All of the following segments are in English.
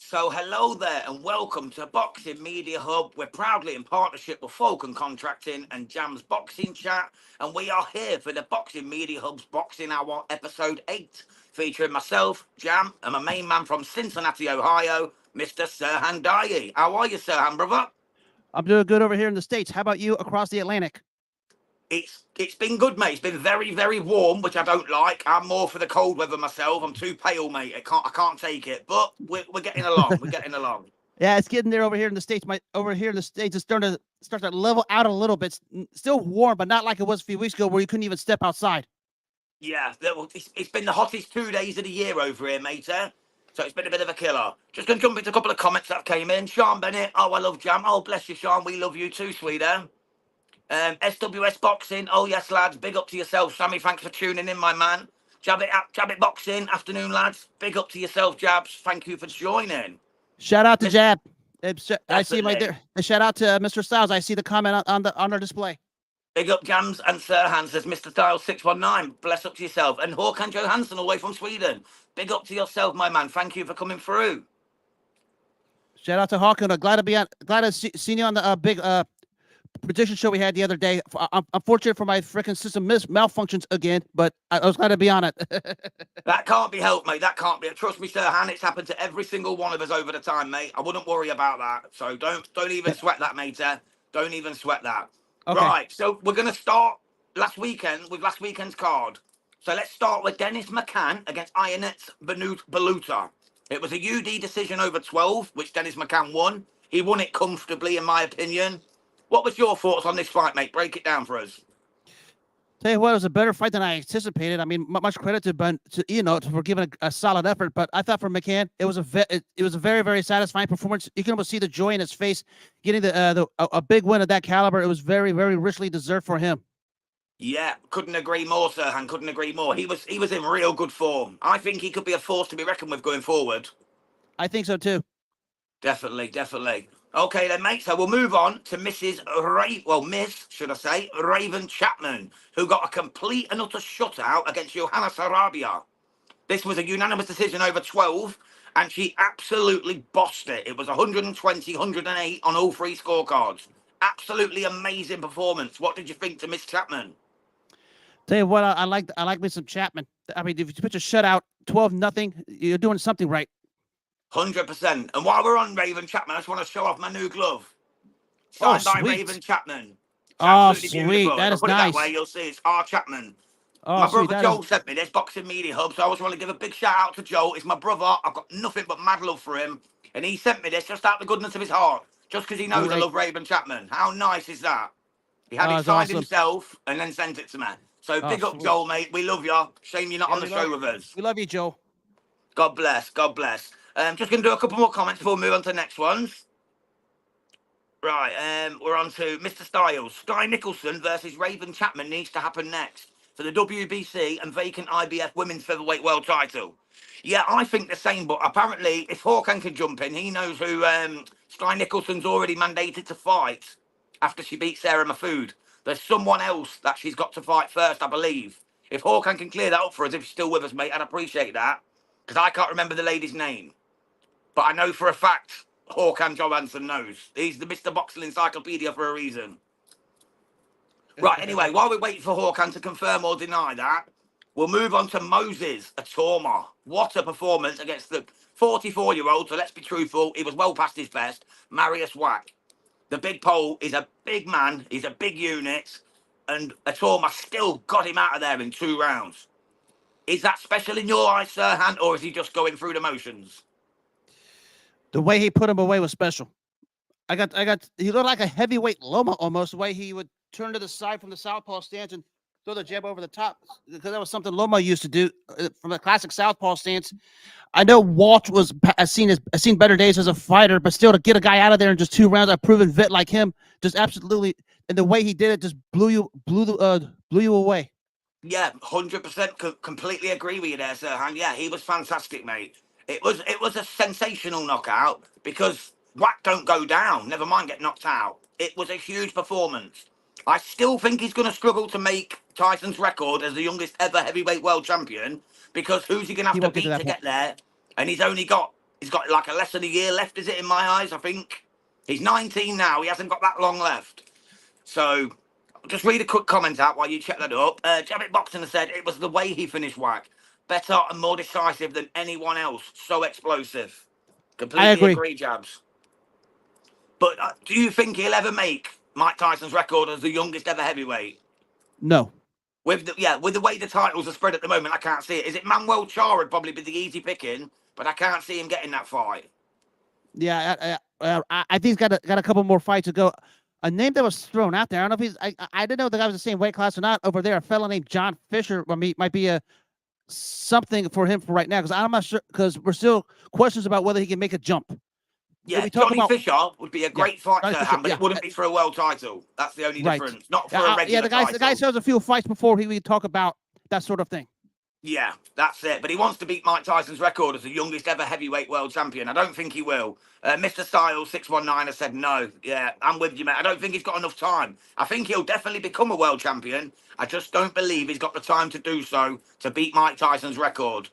So hello there and welcome to Boxing Media Hub. We're proudly in partnership with Falcon Contracting and Jam's Boxing Chat, and we are here for the Boxing Media Hub's Boxing Hour Episode 8, featuring myself, Jam, and my main man from Cincinnati, Ohio, Mr. Serhan Dai. How are you, Serhan, brother? I'm doing good over here in the States. How about you across the Atlantic? It's been good, mate. It's been very, very warm, which I don't like. I'm more for the cold weather myself. I'm too pale, mate. I can't take it. But we're getting along. We're getting along. Yeah, it's getting there over here in the States. Over here in the States, it's starting to start to level out a little bit. Still warm, but not like it was a few weeks ago where you couldn't even step outside. Yeah, it's been the hottest 2 days of the year over here, mate. So it's been a bit of a killer. Just going to jump into a couple of comments that came in. Sean Bennett, oh, I love Jam. Oh, bless you, Sean. We love you too, sweetheart. SWS Boxing, oh, yes, lads. Big up to yourself, Sammy. Thanks for tuning in, my man. Jab it Boxing, afternoon, lads. Big up to yourself, Jabs. Thank you for joining. Shout out to Jab. I see Definitely. right there. Shout out to Mr. Styles. I see the comment on our display. Big up Jams and Serhan, says Mr. Styles 619. Bless up to yourself. And Håkan Johansson, away from Sweden. Big up to yourself, my man. Thank you for coming through. Shout out to Hawken. Glad to see you on the big prediction show we had the other day. I'm unfortunate for my freaking system malfunctions again, but I was glad to be on it. That can't be helped, mate. That can't be. Trust me, Serhan, it's happened to every single one of us over the time, mate. I wouldn't worry about that. So don't even sweat that, mate. Don't even sweat that. Okay. Right, so we're going to start last weekend with last weekend's card. So let's start with Dennis McCann against Ionets Baluta. It was a UD decision over 12, which Dennis McCann won. He won it comfortably, in my opinion. What was your thoughts on this fight, mate? Break it down for us. Tell you what, it was a better fight than I anticipated. I mean, much credit for giving a solid effort. But I thought for McCann, it was a very, very satisfying performance. You can almost see the joy in his face, getting a big win of that caliber. It was very, very richly deserved for him. Yeah, couldn't agree more, Serhan. Couldn't agree more. He was in real good form. I think he could be a force to be reckoned with going forward. I think so too. Definitely. Okay then, mate. So we'll move on to Miss, should I say, Raven Chapman, who got a complete and utter shutout against Johanna Sarabia. This was a unanimous decision over 12, and she absolutely bossed it. It was 120, 108 on all three scorecards. Absolutely amazing performance. What did you think to Miss Chapman? Tell you what, I like me some Chapman. I mean, if you put your shutout 12-0, you're doing something right. 100%. And while we're on Raven Chapman, I just want to show off my new glove. Signed by Raven Chapman. It's sweet. Beautiful. That is put nice. It that way, you'll see it's R. Chapman. Oh, my brother Joel sent me this Boxing Media Hub, so I just want to give a big shout out to Joel. It's my brother. I've got nothing but mad love for him. And he sent me this just out of the goodness of his heart, just because he knows I love Raven Chapman. How nice is that? He had it signed himself and then sent it to me. So big up, Joel, mate. We love you. Shame you're not on the show with us. We love you, Joel. God bless. God bless. Just going to do a couple more comments before we move on to the next ones. Right, we're on to Mr. Styles. Sky Nicholson versus Raven Chapman needs to happen next for the WBC and vacant IBF Women's Featherweight World title. Yeah, I think the same, but apparently if Håkan can jump in, he knows who Sky Nicholson's already mandated to fight after she beat Sarah Mahfood. There's someone else that she's got to fight first, I believe. If Håkan can clear that up for us, if you're still with us, mate, I'd appreciate that, because I can't remember the lady's name. But I know for a fact Håkan Johansson knows. He's the Mr. Boxing Encyclopedia for a reason. Right, anyway, while we're waiting for Håkan to confirm or deny that, we'll move on to Moses Atoma. What a performance against the 44-year-old, so let's be truthful, he was well past his best, Marius Wack. The big pole is a big man, he's a big unit, and Atoma still got him out of there in 2 rounds. Is that special in your eyes, Serhan, or is he just going through the motions? The way he put him away was special. He looked like a heavyweight Loma almost, the way he would turn to the side from the southpaw stance and throw the jab over the top, because that was something Loma used to do from a classic southpaw stance. I know Walt has seen better days as a fighter, but still to get a guy out of there in just 2 rounds, a proven vet like him, just absolutely, and the way he did it just blew you away. Yeah, 100% completely agree with you there, Serhan. Yeah, he was fantastic, mate. It was a sensational knockout because Wack don't go down, never mind get knocked out. It was a huge performance. I still think he's going to struggle to make Tyson's record as the youngest ever heavyweight world champion, because who's he going to have to beat to get there? And he's only got He's got like a less than a year left, is it, in my eyes, I think? He's 19 now. He hasn't got that long left. So, just read a quick comment out while you check that up. Ep.8 Boxing has said it was the way he finished Whack. Better and more decisive than anyone else. So explosive. Completely agree. agree, Jabs. But do you think he'll ever make Mike Tyson's record as the youngest ever heavyweight? No. With the way the titles are spread at the moment, I can't see it. Is it Manuel Char would probably be the easy picking, but I can't see him getting that fight. Yeah, I think he's got a couple more fights to go. A name that was thrown out there. I don't know if he's. I didn't know the guy was the same weight class or not. Over there, a fellow named John Fisher might be a something for him for right now, because I'm not sure, because we're still questions about whether he can make a jump. Yeah, Johnny Fisher would be a great fight, Serhan, but it wouldn't be for a world title. That's the only difference. Not for a regular title. The guy shows a few fights before he would talk about that sort of thing. Yeah, that's it. But he wants to beat Mike Tyson's record as the youngest ever heavyweight world champion. I don't think he will. Mr. Styles 619 has said no. Yeah, I'm with you, mate. I don't think he's got enough time. I think he'll definitely become a world champion. I just don't believe he's got the time to do so to beat Mike Tyson's record.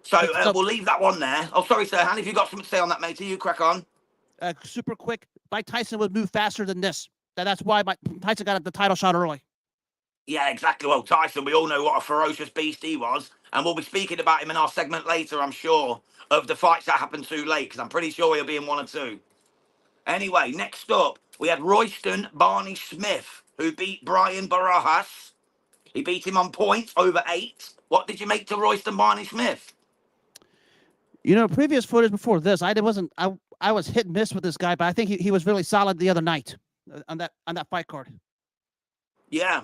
So we'll leave that one there. Oh, sorry, Serhan, if you've got something to say on that, matey, you crack on. Super quick. Mike Tyson would move faster than this. That's why Tyson got the title shot early. Yeah, exactly. Well, Tyson, we all know what a ferocious beast he was. And we'll be speaking about him in our segment later, I'm sure, of the fights that happened too late, because I'm pretty sure he'll be in one or two. Anyway, next up, we had Royston Barney Smith, who beat Brian Barajas. He beat him on points over 8. What did you make to Royston Barney Smith? Previous footage before this, I was hit and miss with this guy, but I think he was really solid the other night on that fight card. Yeah,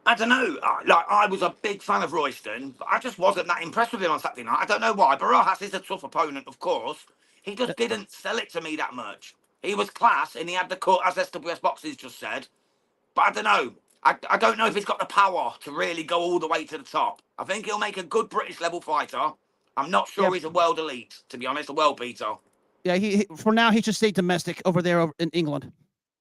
I don't know. I was a big fan of Royston, but I just wasn't that impressed with him on Saturday night. I don't know why. Barajas is a tough opponent, of course. He just didn't sell it to me that much. He was class, and he had the cut, as SWS Boxes just said. But I don't know. I don't know if he's got the power to really go all the way to the top. I think he'll make a good British level fighter. I'm not sure he's a world elite, to be honest, a world beater. Yeah, he for now he should stay domestic over there in England.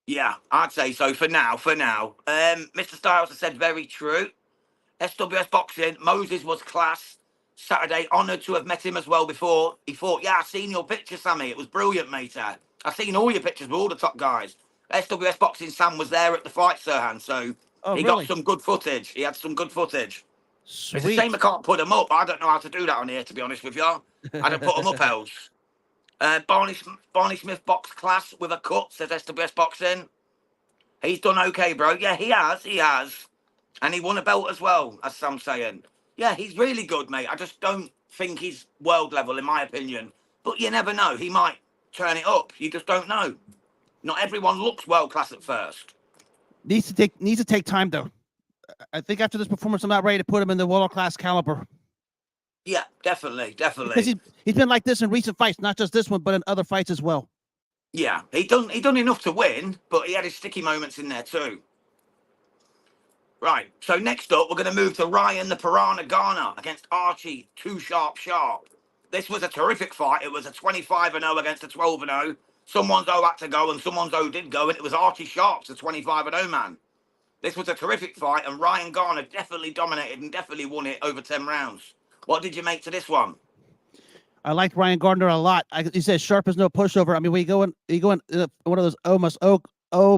Yeah, I'd say so for now. Mr. Styles has said very true. SWS Boxing, Moses was class. Saturday, honoured to have met him as well before he fought. Yeah, I seen your picture, Sammy. It was brilliant, mate. I seen all your pictures with all the top guys. SWS Boxing Sam was there at the fight, Serhan, so he got some good footage. He had some good footage. Sweet. It's a shame I can't put them up. I don't know how to do that on here, to be honest with you. I'd have put them up else. Barney Smith box class with a cut, says SWS Boxing. He's done okay, bro. Yeah, he has. And he won a belt as well, as Sam's saying. Yeah, he's really good, mate. I just don't think he's world level, in my opinion. But you never know. He might turn it up. You just don't know. Not everyone looks world class at first. Needs to take time, though. I think after this performance, I'm not ready to put him in the world class caliber. Yeah, definitely. Because he's been like this in recent fights, not just this one, but in other fights as well. Yeah, he done enough to win, but he had his sticky moments in there too. Right, so next up, we're going to move to Ryan the Piranha Garner against Archie Too Sharp. This was a terrific fight. It was a 25-0 against a 12-0. Someone's O had to go and someone's O did go, and it was Archie Sharp's the 25-0 man. This was a terrific fight, and Ryan Garner definitely dominated and definitely won it over 10 rounds. What did you make to this one? I liked Ryan Gardner a lot. He said sharp is no pushover. I mean, when you go in one of those O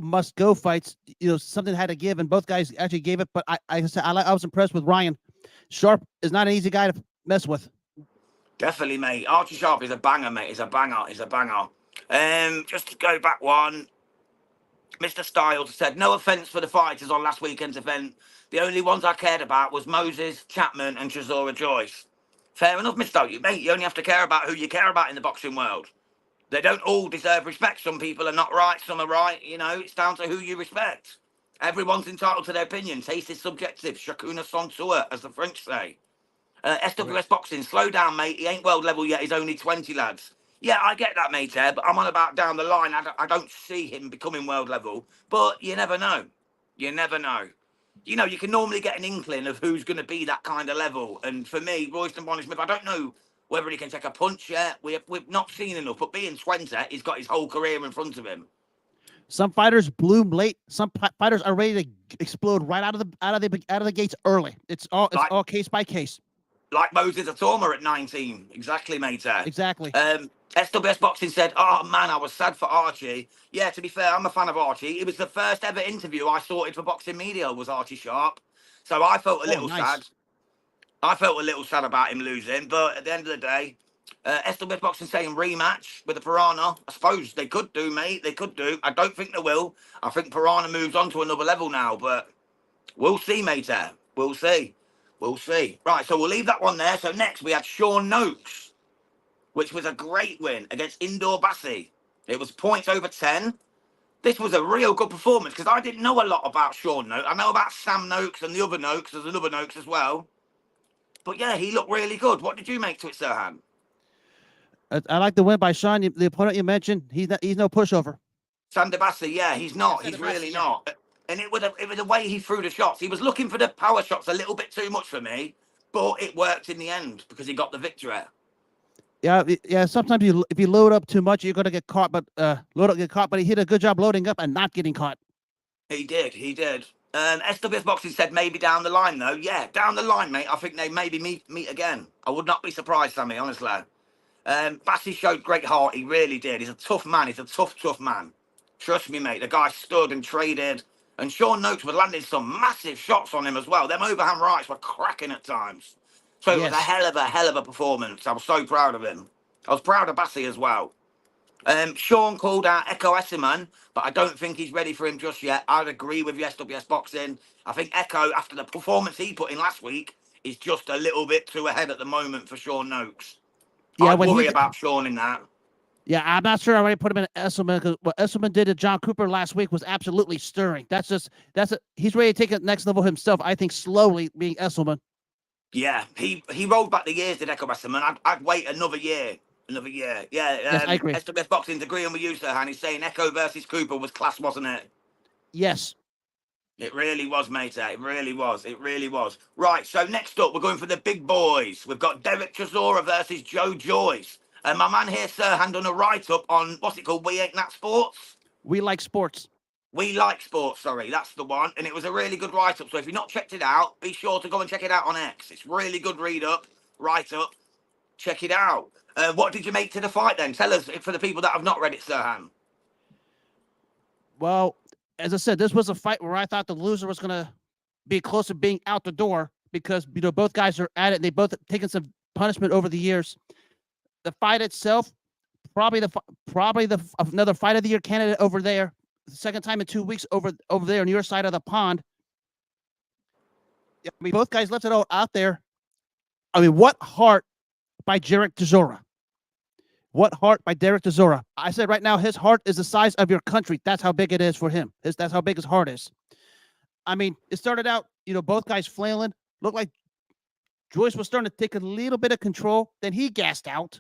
must go fights, something had to give, and both guys actually gave it. But I was impressed with Ryan. Sharp is not an easy guy to mess with. Definitely, mate. Archie Sharp is a banger, mate. He's a banger. Just to go back one, Mr. Styles said, no offence for the fighters on last weekend's event. The only ones I cared about was Moses, Chapman, and Chisora Joyce. Fair enough, Mr. Mate, you only have to care about who you care about in the boxing world. They don't all deserve respect. Some people are not right, some are right. It's down to who you respect. Everyone's entitled to their opinion. Taste is subjective. Chacune son soi, as the French say. SWS Boxing, slow down, mate. He ain't world level yet. He's only 20, lads. Yeah, I get that, mate, but I'm on about down the line. I don't see him becoming world level. But you never know. You can normally get an inkling of who's going to be that kind of level. And for me, Royston Barney Smith, I don't know whether he can take a punch yet. We've not seen enough. But being 20, he's got his whole career in front of him. Some fighters bloom late. Some fighters are ready to explode right out of the gates early. It's all case by case. Like Moses Atoma at 19. Exactly, mate. Exactly. SWS Boxing said, oh, man, I was sad for Archie. Yeah, to be fair, I'm a fan of Archie. It was the first ever interview I sorted for Boxing Media was Archie Sharp. So I felt a Oh, little nice. sad. I felt a little sad about him losing. But at the end of the day, SWS Boxing saying rematch with the Piranha. I suppose they could do, mate. They could do. I don't think they will. I think Piranha moves on to another level now. But we'll see, mate. We'll see. We'll see. Right, so we'll leave that one there. So next we had Sean Noakes, which was a great win against Indoor Bassi. It was points over 10. This was a real good performance because I didn't know a lot about Sean Noakes. I know about Sam Noakes and the other Noakes. There's another Noakes as well. But yeah, he looked really good. What did you make to it, Serhan? I like the win by Sean. The opponent you mentioned, he's no pushover. Sam Bassi, yeah, he's not. Yeah, He's Sandabassi, really yeah. not. And it was the way he threw the shots. He was looking for the power shots a little bit too much for me, but it worked in the end because he got the victory. Yeah. Sometimes if you load up too much, you're gonna get caught. But get caught. But he did a good job loading up and not getting caught. He did. SWS Boxing said maybe down the line, though. Yeah, down the line, mate. I think they maybe meet again. I would not be surprised, Sammy, honestly. Bassi showed great heart. He really did. He's a tough man. He's a tough man. Trust me, mate. The guy stood and traded. And Sean Noakes was landing some massive shots on him as well. Them overhand rights were cracking at times. So it was a hell of a performance. I was so proud of him. I was proud of Bassi as well. Sean called out Echo Essiman, but I don't think he's ready for him just yet. I'd agree with SWS Boxing. I think Echo, after the performance he put in last week, is just a little bit too ahead at the moment for Sean Noakes. Yeah, I worry about Sean in that. Yeah, I'm not sure I already put him in Esselman because what Esselman did to John Cooper last week was absolutely stirring. He's ready to take it next level himself. I think slowly being Esselman. Yeah, he rolled back the years, did Echo Essiman. I'd wait another year. Yeah. Yes, I agree. SWS Boxing's agreeing with you, Serhan. He's saying Echo versus Cooper was class, wasn't it? Yes. It really was, mate. It really was. Right, so next up, we're going for the big boys. We've got Derek Chisora versus Joe Joyce. And my man here, Serhan, done a write-up on, what's it called? We Ain't That Sports? We Like Sports. We Like Sports, sorry. That's the one. And it was a really good write-up. So if you've not checked it out, be sure to go and check it out on X. It's really good read-up, write-up. Check it out. What did you make to the fight then? Tell us, for the people that have not read it, Serhan. Well, as I said, this was a fight where I thought the loser was going to be close to being out the door because both guys are at it. And they both taken some punishment over the years. The fight itself, probably another fight of the year candidate over there. The second time in 2 weeks over there on your side of the pond. I mean, both guys left it all out there. I mean, what heart by Derek Chisora. What heart by Derek Chisora. I said right now, his heart is the size of your country. That's how big it is for him. That's how big his heart is. I mean, it started out, both guys flailing. Looked like Joyce was starting to take a little bit of control. Then he gassed out.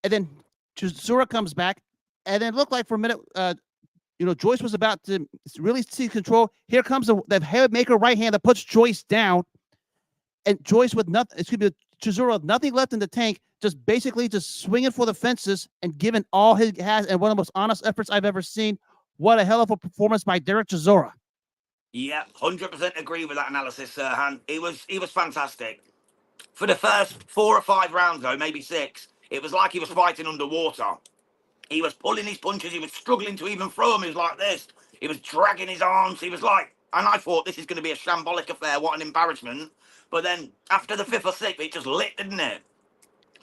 And then Chisora comes back. And then looked like for a minute, Joyce was about to really see control. Here comes the haymaker right hand that puts Joyce down. And Joyce with nothing, Chisora with nothing left in the tank, just swinging for the fences and giving all he has, and one of the most honest efforts I've ever seen. What a hell of a performance by Derek Chisora. Yeah, 100% agree with that analysis, Serhan. He was fantastic. For the first 4 or 5 rounds, though, maybe 6, it was like he was fighting underwater. He was pulling his punches. He was struggling to even throw them. He was like this. He was dragging his arms. He was like, and I thought this is going to be a shambolic affair. What an embarrassment. But then after the 5th or 6th, it just lit, didn't it?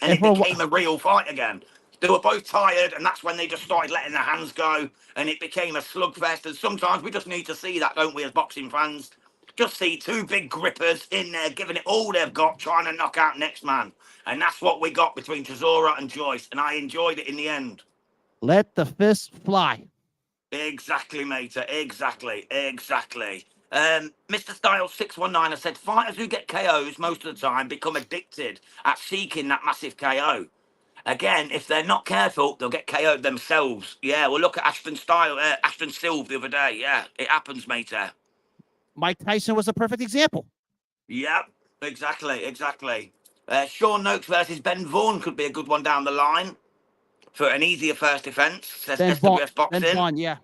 And it became a real fight again. They were both tired, and that's when they just started letting their hands go, and it became a slugfest. And sometimes we just need to see that, don't we, as boxing fans? Just see 2 big grippers in there giving it all they've got, trying to knock out next man. And that's what we got between Chisora and Joyce, and I enjoyed it in the end. Let the fist fly. Exactly, mate. Exactly. Mr. Styles 619 has said fighters who get KOs most of the time become addicted at seeking that massive KO. Again, if they're not careful, they'll get KO'd themselves. Yeah, we'll look at Ashton Silva the other day. Yeah, it happens, mate. Mike Tyson was a perfect example. Yep, exactly. Sean Noakes versus Ben Vaughan could be a good one down the line for an easier first defense, says SWS Boxing. Ben Vaughan, yeah.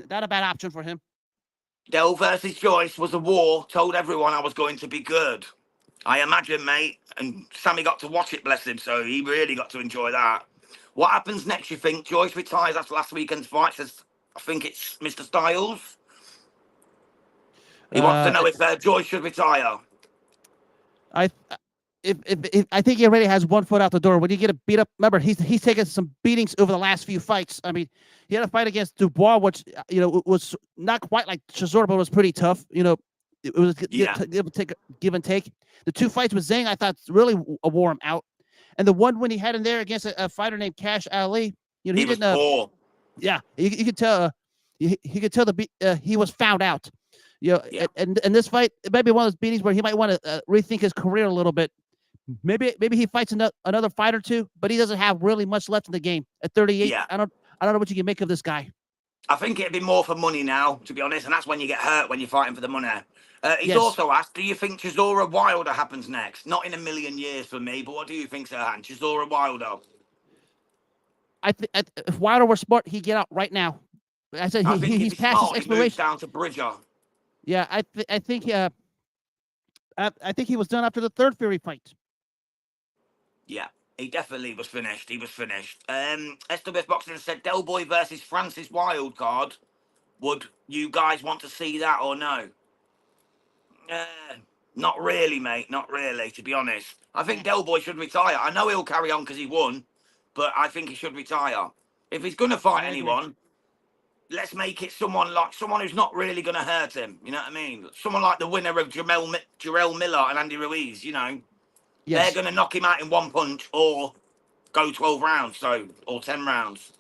Not a bad option for him. Dell versus Joyce was a war. Told everyone I was going to be good. I imagine, mate. And Sammy got to watch it, bless him, so he really got to enjoy that. What happens next, you think? Joyce retires after last weekend's fight, says, I think it's Mr. Styles. He wants to Uh, know if Joyce should retire. I if I think he already has one foot out the door. When you get a beat up, remember he's taken some beatings over the last few fights. I mean, he had a fight against Dubois, which was not quite like Chisora, but was pretty tough. It was Yeah. give and take. The two fights with Zhang, I thought really wore him out, and the one when he had in there against a fighter named Cash Ali, he He was didn't. poor. Yeah, you could tell. He could tell he was found out. Yeah. And this fight, it might be one of those beatings where he might want to rethink his career a little bit. Maybe he fights another fight or two, but he doesn't have really much left in the game at 38. Yeah. I don't know what you can make of this guy. I think it'd be more for money now, to be honest, and that's when you get hurt when you're fighting for the money. He's Yes. also asked, do you think Chisora Wilder happens next? Not in a million years for me, but what do you think, Serhan? Chisora Wilder? If Wilder were smart, he'd get out right now. I said I think he's if past smart, his he moves expiration. down to Bridger. Yeah, I think he was done after the third Fury fight. Yeah, he definitely was finished. He was finished. SWS Boxing said Del Boy versus Francis Wild card. Would you guys want to see that or no? Not really, mate. Not really, to be honest. I think Del Boy should retire. I know he'll carry on because he won, but I think he should retire. If he's going to fight anyone, let's make it someone who's not really going to hurt him. You know what I mean? Someone like the winner of Jarrell Miller and Andy Ruiz, Yes. They're going to knock him out in one punch or go 12 rounds, or 10 rounds.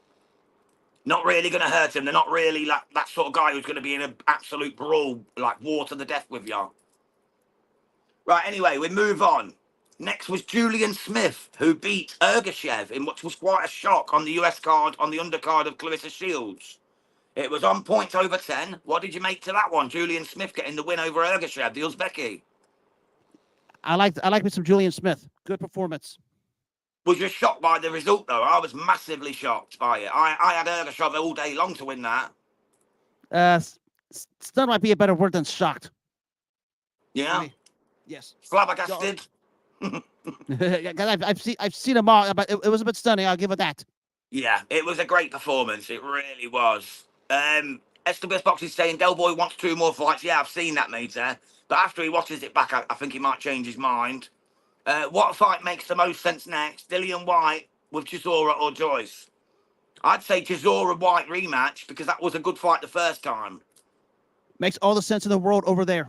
Not really going to hurt him. They're not really like that sort of guy who's going to be in an absolute brawl, like war to the death with you. Right, anyway, we move on. Next was Julian Smith, who beat Ergashev in what was quite a shock on the US card, on the undercard of Clarissa Shields. It was on points over 10. What did you make to that one? Julian Smith getting the win over Ergashev, the Uzbeki. I like me some Julian Smith. Good performance. Was you shocked by the result, though? I was massively shocked by it. I had Ergashev all day long to win that. Stunned might be a better word than shocked. Yeah? I mean, yes. Flabbergasted? I've seen them all, but it was a bit stunning. I'll give it that. Yeah, it was a great performance. It really was. SWS Boxing saying Del Boy wants 2 more fights. Yeah, I've seen that, mate. But after he watches it back, I think he might change his mind. What fight makes the most sense next? Dillian White with Chisora or Joyce? I'd say Chisora White rematch because that was a good fight the first time. Makes all the sense in the world over there.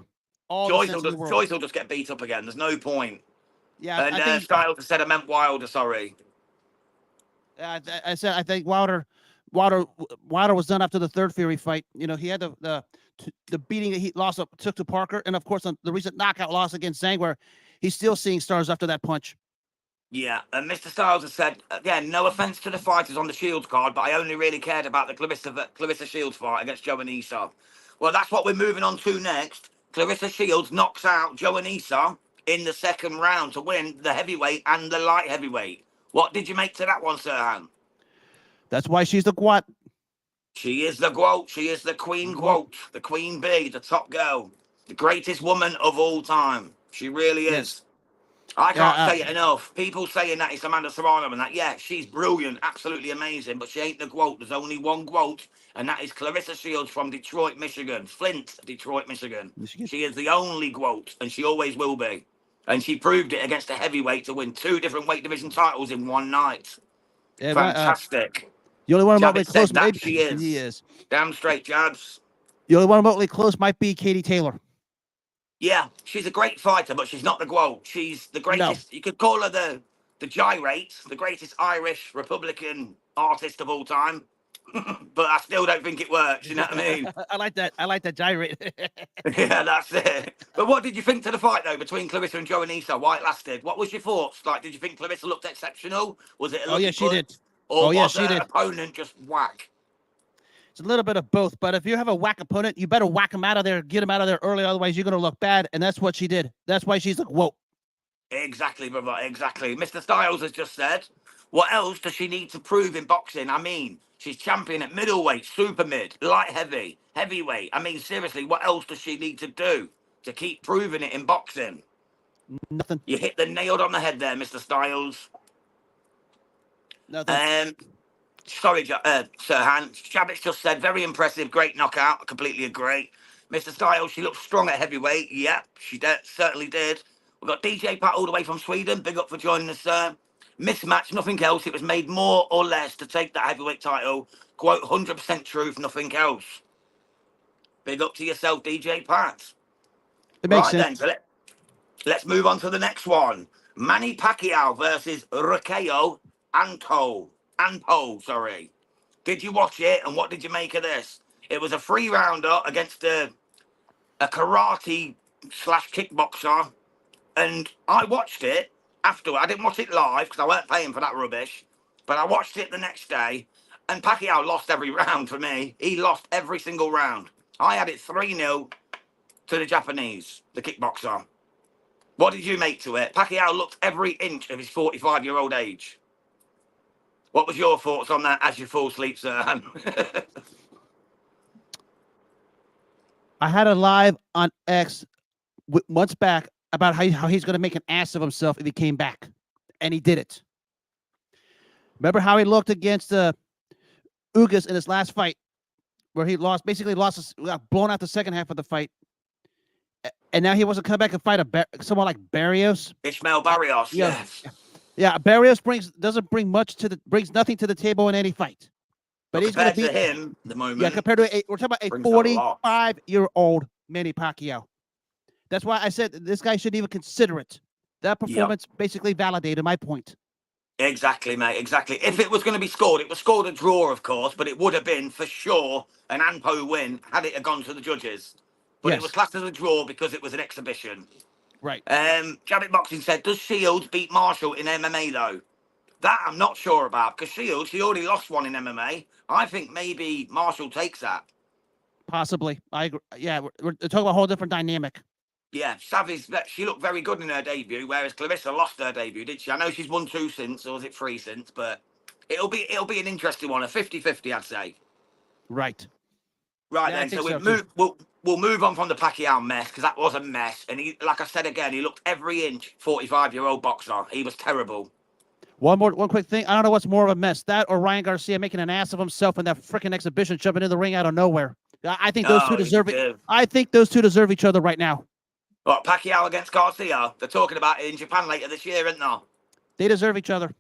Joyce will just get beat up again. There's no point. Yeah, and Styles said I meant Wilder. Sorry. I think Wilder was done after the third Fury fight. He had the beating that he took to Parker, and of course on the recent knockout loss against Zhang, where he's still seeing stars after that punch. Yeah, and Mr. Styles has said, again, no offense to the fighters on the Shields card, but I only really cared about the Clarissa Shields fight against Joe Anissa. Well, that's what we're moving on to next. Clarissa Shields knocks out Joe Anissa in the second round to win the heavyweight and the light heavyweight. What did you make to that one, Serhan? That's why she's the GWAT. She is the GWOT. She is the Queen GWOT, the Queen Bee, the top girl, the greatest woman of all time. She really is. Yes. I can't say it enough. People saying that it's Amanda Serrano and that, yeah, she's brilliant, absolutely amazing, but she ain't the GWOT. There's only one GWOT, and that is Clarissa Shields from Detroit, Michigan. Flint, Detroit, Michigan. She is the only GWOT, and she always will be. And she proved it against a heavyweight to win 2 different weight division titles in one night. Yeah, fantastic. The only one remotely close, maybe she is. He is. Damn straight, Jabs. The only one remotely close might be Katie Taylor. Yeah, she's a great fighter, but she's not the GWOT. She's the greatest. No. You could call her the Gyrate, the greatest Irish Republican artist of all time. But I still don't think it works. You know what I mean? I like that Gyrate. Yeah, that's it. But what did you think to the fight though between Clarissa and Joe Anissa? Why it lasted? What was your thoughts? Like, did you think Clarissa looked exceptional? Was it? She did. Or was her opponent just whack? It's a little bit of both, but if you have a whack opponent, you better whack him out of there, get him out of there early. Otherwise, you're going to look bad, and that's what she did. That's why she's like, whoa. Exactly, brother. Exactly. Mr. Styles has just said, what else does she need to prove in boxing? I mean, she's champion at middleweight, super mid, light heavy, heavyweight. I mean, seriously, what else does she need to do to keep proving it in boxing? Nothing. You hit the nail on the head there, Mr. Styles. Nothing. Sorry, Serhan. Shabbat just said, very impressive, great knockout. I completely agree. Mr. Styles, she looked strong at heavyweight. Yep, she certainly did. We've got DJ Pat all the way from Sweden. Big up for joining us, sir. Mismatch, nothing else. It was made more or less to take that heavyweight title. Quote, 100% truth, nothing else. Big up to yourself, DJ Pat. It makes Right sense. then, so let's move on to the next one. Manny Pacquiao versus Raquel Anpo, sorry. Did you watch it, and what did you make of this? It was a 3-rounder against a karate slash kickboxer, and I watched it after. I didn't watch it live because I weren't paying for that rubbish, but I watched it the next day, and Pacquiao lost every round for me. He lost every single round. I had it 3-0 to the Japanese, the kickboxer. What did you make to it? Pacquiao looked every inch of his 45-year-old age. What was your thoughts on that as you fall asleep, sir? I had a live on X months back about how he's going to make an ass of himself if he came back, and he did it. Remember how he looked against Ugas in his last fight, where he got blown out the second half of the fight, and now he wants to come back and fight someone like Barrios. Ishmael Barrios, yes. Yeah, Barrios brings nothing to the table in any fight. But he's going to beat him at the moment. Yeah, compared to we're talking about a 45-year-old Manny Pacquiao. That's why I said this guy shouldn't even consider it. That performance basically validated my point. Exactly, mate. Exactly. If it was going to be scored, it was scored a draw, of course, but it would have been for sure an Anpo win had it gone to the judges. But it was classed as a draw because it was an exhibition. Right. Jabbit Boxing said, does Shields beat Marshall in MMA though? That I'm not sure about because Shields, he already lost one in MMA. I think maybe Marshall takes that. Possibly. I agree. Yeah, we're talking about a whole different dynamic. Yeah, Savvy's, she looked very good in her debut, whereas Clarissa lost her debut, did she? I know she's won 2 since, or was it 3 since, but it'll be an interesting one, a 50-50, I'd say. Right. Right then, so we'll move on from the Pacquiao mess, because that was a mess. And he, like I said again, he looked every inch 45-year-old boxer. He was terrible. One quick thing. I don't know what's more of a mess, that or Ryan Garcia making an ass of himself in that freaking exhibition, jumping in the ring out of nowhere. I think those two deserve it. I think those two deserve each other right now. What, Pacquiao against Garcia? They're talking about it in Japan later this year, aren't they? They deserve each other.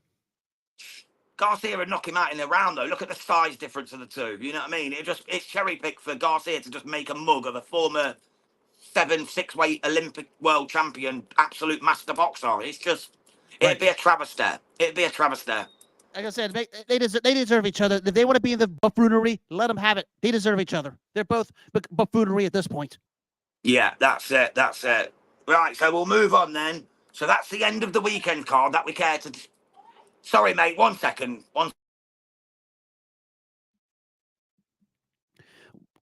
Garcia would knock him out in the round, though. Look at the size difference of the two. You know what I mean? It's cherry-picked for Garcia to just make a mug of a former 7-6-weight Olympic world champion, absolute master boxer. It's just, it'd be a travesty. It'd be a travesty. Like I said, they deserve each other. If they want to be in the buffoonery, let them have it. They deserve each other. They're both buffoonery at this point. Yeah, that's it. That's it. Right, so we'll move on then. So that's the end of the weekend card that we care to... Sorry, mate, 1 second.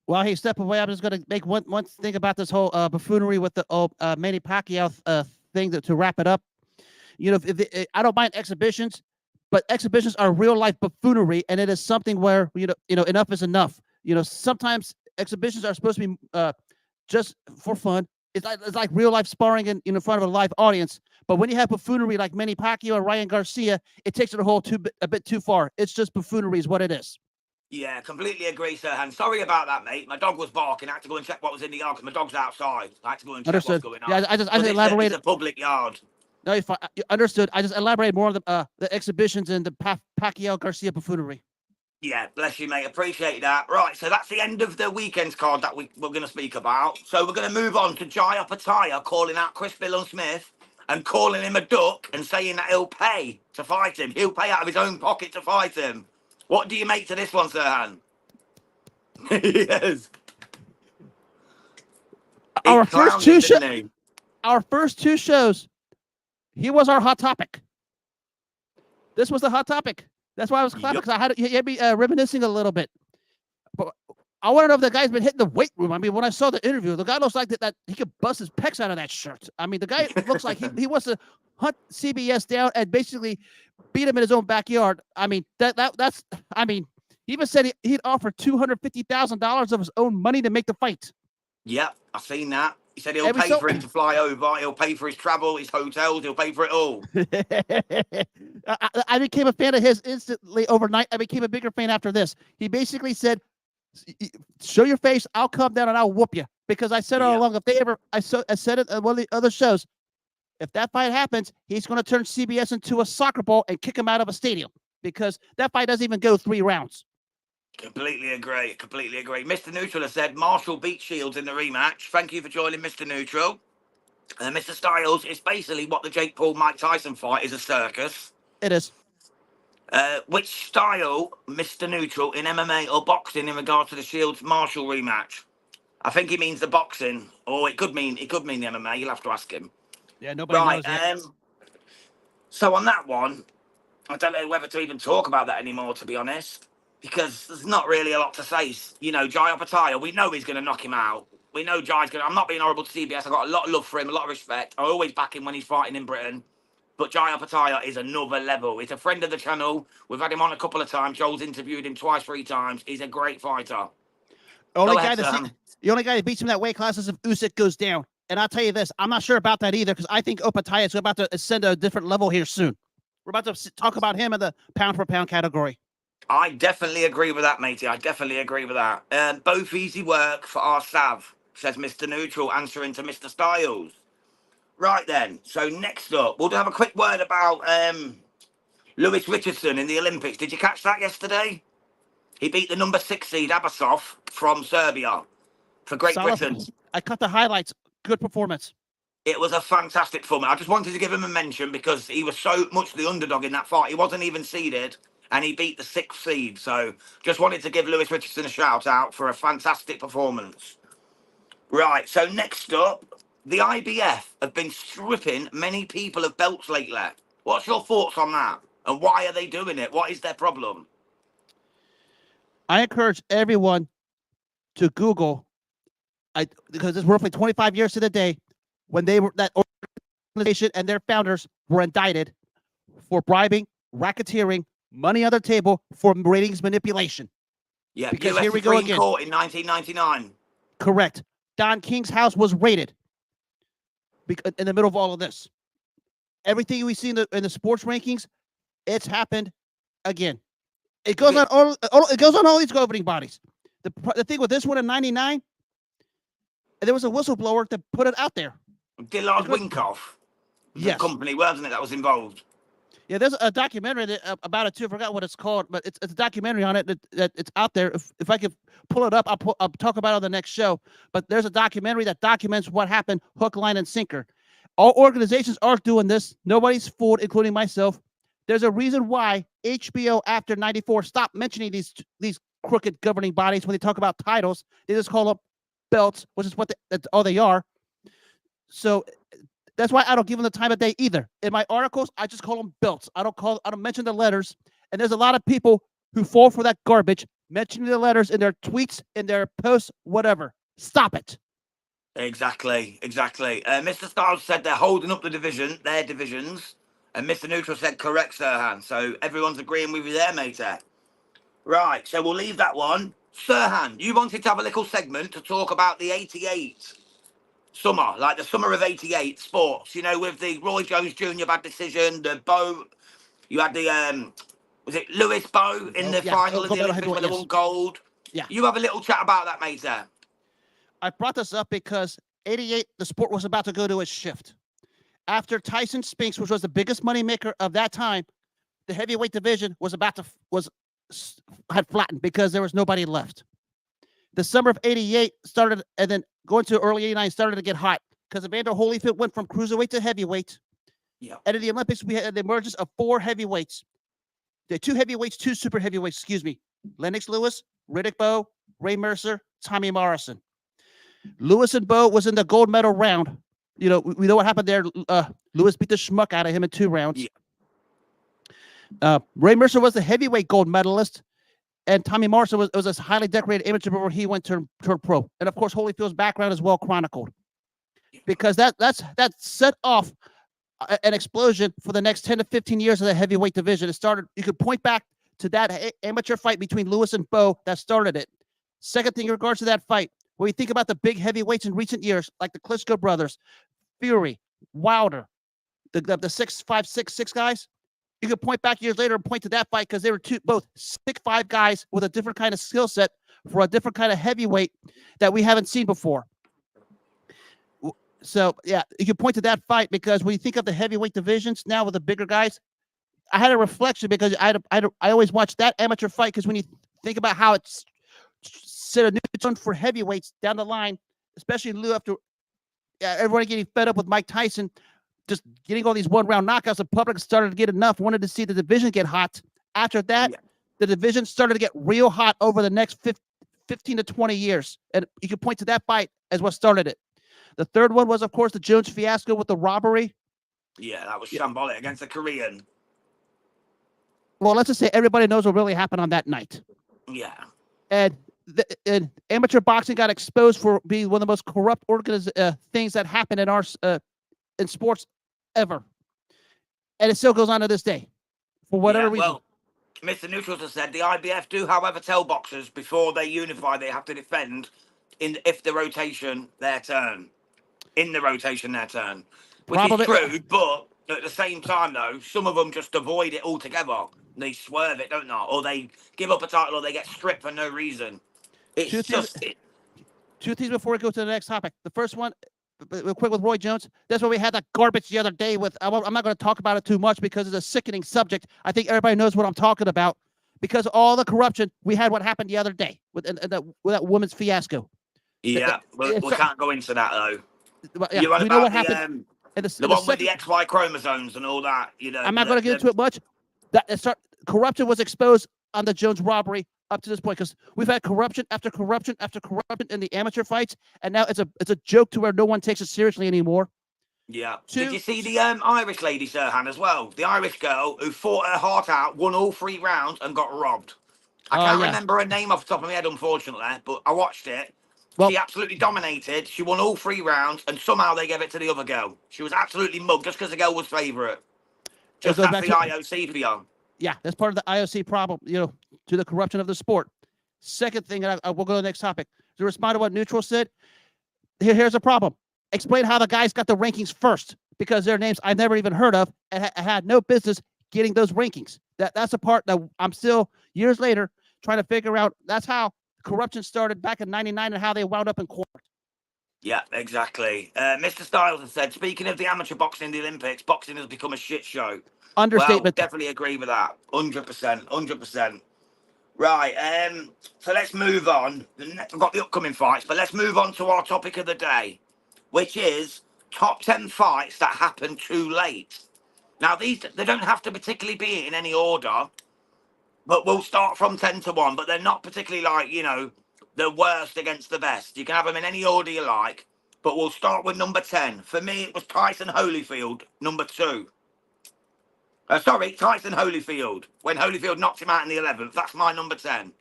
While he step away, I'm just going to make one thing about this whole buffoonery with the Manny Pacquiao thing to wrap it up. You know, I don't mind exhibitions, but exhibitions are real life buffoonery, and it is something where you know enough is enough. You know, sometimes exhibitions are supposed to be just for fun. It's like real life sparring in front of a live audience. But when you have buffoonery like Manny Pacquiao or Ryan Garcia, it takes it a bit too far. It's just buffoonery is what it is. Yeah, completely agree, Serhan. Sorry about that, mate. My dog was barking. I had to go and check what was in the yard because my dog's outside. I had to go and check what's going on. Yeah, I just elaborated. It's a public yard. No, you're fine. Understood. I just elaborated more on the exhibitions and the Pacquiao Garcia buffoonery. Yeah, bless you, mate. Appreciate that. Right, so that's the end of the weekend's card that we're going to speak about. So we're going to move on to Jaya Pataya calling out Chris Smith and calling him a duck and saying that he'll pay to fight him. He'll pay out of his own pocket to fight him. What do you make to this one, Serhan? Yes. Our first two shows, he was our hot topic. This was the hot topic. That's why I was clapping, because he had me reminiscing a little bit. But I want to know if the guy's been hitting the weight room. I mean, when I saw the interview, the guy looks like that he could bust his pecs out of that shirt. I mean, the guy looks like he wants to hunt CBS down and basically beat him in his own backyard. I mean, that's. I mean, he even said he'd offer $250,000 of his own money to make the fight. Yep, I've seen that. He said he'll Every pay so for him to fly over. He'll pay for his travel, his hotels. He'll pay for it all. I became a fan of his instantly overnight. I became a bigger fan after this. He basically said, "Show your face. I'll come down and I'll whoop you." Because I said all Yeah. along, if they ever, I said it on one of the other shows, if that fight happens, he's going to turn CBS into a soccer ball and kick him out of a stadium because that fight doesn't even go 3 rounds. Completely agree. Completely agree. Mr. Neutral has said Marshall beat Shields in the rematch. Thank you for joining, Mr. Neutral. Mr. Styles, it's basically what the Jake Paul Mike Tyson fight is, a circus. It is. Which style, Mr. Neutral, in MMA or boxing in regards to the Shields Marshall rematch? I think he means the boxing, or it could mean the MMA. You'll have to ask him. Yeah, nobody Right. knows yet. So on that one, I don't know whether to even talk about that anymore, to be honest, because there's not really a lot to say. You know, Jai Opetaia, we know he's going to knock him out. We know Jai's going to... I'm not being horrible to CBS. I've got a lot of love for him, a lot of respect. I always back him when he's fighting in Britain. But Jai Opetaia is another level. He's a friend of the channel. We've had him on a couple of times. Joel's interviewed him twice, 3 times. He's a great fighter. The only ahead, guy that beats him that weight class is if Usyk goes down. And I'll tell you this, I'm not sure about that either because I think Opetaia is about to ascend to a different level here soon. We're about to talk about him in the pound-for-pound category. I definitely agree with that, matey. I definitely agree with that. Both easy work for our Sav, says Mr. Neutral, answering to Mr. Styles. Right then, so next up, we'll have a quick word about Lewis Richardson in the Olympics. Did you catch that yesterday? He beat the number 6 seed Abasov from Serbia for Great Britain. I cut the highlights. Good performance. It was a fantastic performance. I just wanted to give him a mention because he was so much the underdog in that fight. He wasn't even seeded, and he beat the 6th seed. So just wanted to give Lewis Richardson a shout out for a fantastic performance. Right, so next up, the IBF have been stripping many people of belts lately. What's your thoughts on that? And why are they doing it? What is their problem? I encourage everyone to Google, because it's roughly 25 years to the day when that organization and their founders were indicted for bribing, racketeering, money on the table for ratings manipulation. Yeah, because US here we go Supreme again. Court in 1999. Correct. Don King's house was raided in the middle of all of this. Everything we see in the sports rankings, it's happened again. It goes on all these governing bodies. The thing with this one in '99, there was a whistleblower that put it out there. Dillard Winkoff, the company, wasn't it, that was involved? Yeah, there's a documentary about it too. I forgot what it's called, but it's a documentary on it that it's out there. If I could pull it up, I'll talk about it on the next show. But there's a documentary that documents what happened, hook, line, and sinker. All organizations are doing this. Nobody's fooled, including myself. There's a reason why HBO after '94 stopped mentioning these crooked governing bodies when they talk about titles. They just call them belts, which is that's all they are. So that's why I don't give them the time of day either. In my articles, I just call them belts. I don't mention the letters. And there's a lot of people who fall for that garbage, mentioning the letters in their tweets, in their posts, whatever. Stop it. Exactly. Mr. Styles said they're holding up their divisions. And Mr. Neutral said correct, Serhan. So everyone's agreeing with you there, mate. Right, so we'll leave that one. Serhan, you wanted to have a little segment to talk about the '88 summer, like the summer of '88 sports, you know, with the Roy Jones Jr. bad decision, the Bow, you had the, was it Lewis Bow in the final of the Olympics when they won gold? Yeah. You have a little chat about that, mate, there. I brought this up because '88, the sport was about to go to its shift. After Tyson Spinks, which was the biggest moneymaker of that time, the heavyweight division had flattened because there was nobody left. The summer of '88 started, and then going to early '89 started to get hot because Evander Holyfield went from cruiserweight to heavyweight. Yeah. And in the Olympics, we had the emergence of 4 heavyweights. The 2 heavyweights, 2 super heavyweights, Lennox Lewis, Riddick Bowe, Ray Mercer, Tommy Morrison. Lewis and Bowe was in the gold medal round. You know, we know what happened there. Lewis beat the schmuck out of him in 2 rounds. Yeah. Ray Mercer was the heavyweight gold medalist, and Tommy Morrison was a highly decorated amateur before he went to turn pro. And of course, Holyfield's background is well chronicled, because that set off an explosion for the next 10 to 15 years of the heavyweight division. It started. You could point back to that amateur fight between Lewis and Bowe that started it. Second thing in regards to that fight, When you think about the big heavyweights in recent years, like the Klitschko brothers, Fury, Wilder, the 6'5", 6'6" guys, you could point back years later and point to that fight because they were both 6'5" guys with a different kind of skill set for a different kind of heavyweight that we haven't seen before. So, yeah, you can point to that fight because when you think of the heavyweight divisions now with the bigger guys, I had a reflection because I always watch that amateur fight because when you think about how it's set a new tone for heavyweights down the line, especially Lou after everybody getting fed up with Mike Tyson, just getting all these one-round knockouts, the public started to get enough, wanted to see the division get hot. After that, the division started to get real hot over the next 15 to 20 years. And you can point to that fight as what started it. The third one was, of course, the Jones fiasco with the robbery. Yeah, that was shambolic against the Korean. Well, let's just say everybody knows what really happened on that night. Yeah. And amateur boxing got exposed for being one of the most corrupt things that happened in our in sports ever. And it still goes on to this day for whatever reason. Well, Mr. Neutrals has said the IBF do, however, tell boxers before they unify they have to defend in the rotation their turn. Which is true, but at the same time, though, some of them just avoid it altogether. They swerve it, don't they? Or they give up a title, or they get stripped for no reason. It's two things before we go to the next topic. The first one, real quick with Roy Jones. That's why we had that garbage the other day with. I'm not going to talk about it too much because it's a sickening subject. I think everybody knows what I'm talking about because all the corruption we had. What happened the other day with that woman's fiasco. Yeah, we can't go into that though. Yeah, you know what happened. The one with the XY chromosomes and all that. You know, I'm not going to get into it much. Corruption was exposed on the Jones robbery up to this point because we've had corruption after corruption after corruption in the amateur fights, and now it's a joke to where no one takes it seriously anymore. Yeah. Did you see the Irish lady, Serhan, as well? The Irish girl who fought her heart out, won all 3 rounds, and got robbed. I can't remember her name off the top of my head, unfortunately, but I watched it. Well, she absolutely dominated. She won all 3 rounds, and somehow they gave it to the other girl. She was absolutely mugged just because the girl was favourite. Just that's the IOC for you. Yeah, that's part of the IOC problem, to the corruption of the sport. Second thing, and I will go to the next topic. To respond to what Neutral said, here's the problem. Explain how the guys got the rankings first, because their names I've never even heard of and had no business getting those rankings. That's the part that I'm still, years later, trying to figure out. That's how corruption started back in '99 and how they wound up in court. Yeah, exactly. Mr. Styles has said, speaking of the amateur boxing in the Olympics, boxing has become a shit show. Understatement. Well, definitely agree with that. 100%. Right, so let's move on. I've got the upcoming fights, but let's move on to our topic of the day, which is top 10 fights that happen too late. Now, they don't have to particularly be in any order, but we'll start from 10 to 1, but they're not particularly like, the worst against the best. You can have them in any order you like, but we'll start with number 10. For me, it was Tyson Holyfield, number 2. Tyson Holyfield. When Holyfield knocked him out in the 11th. That's my number 10.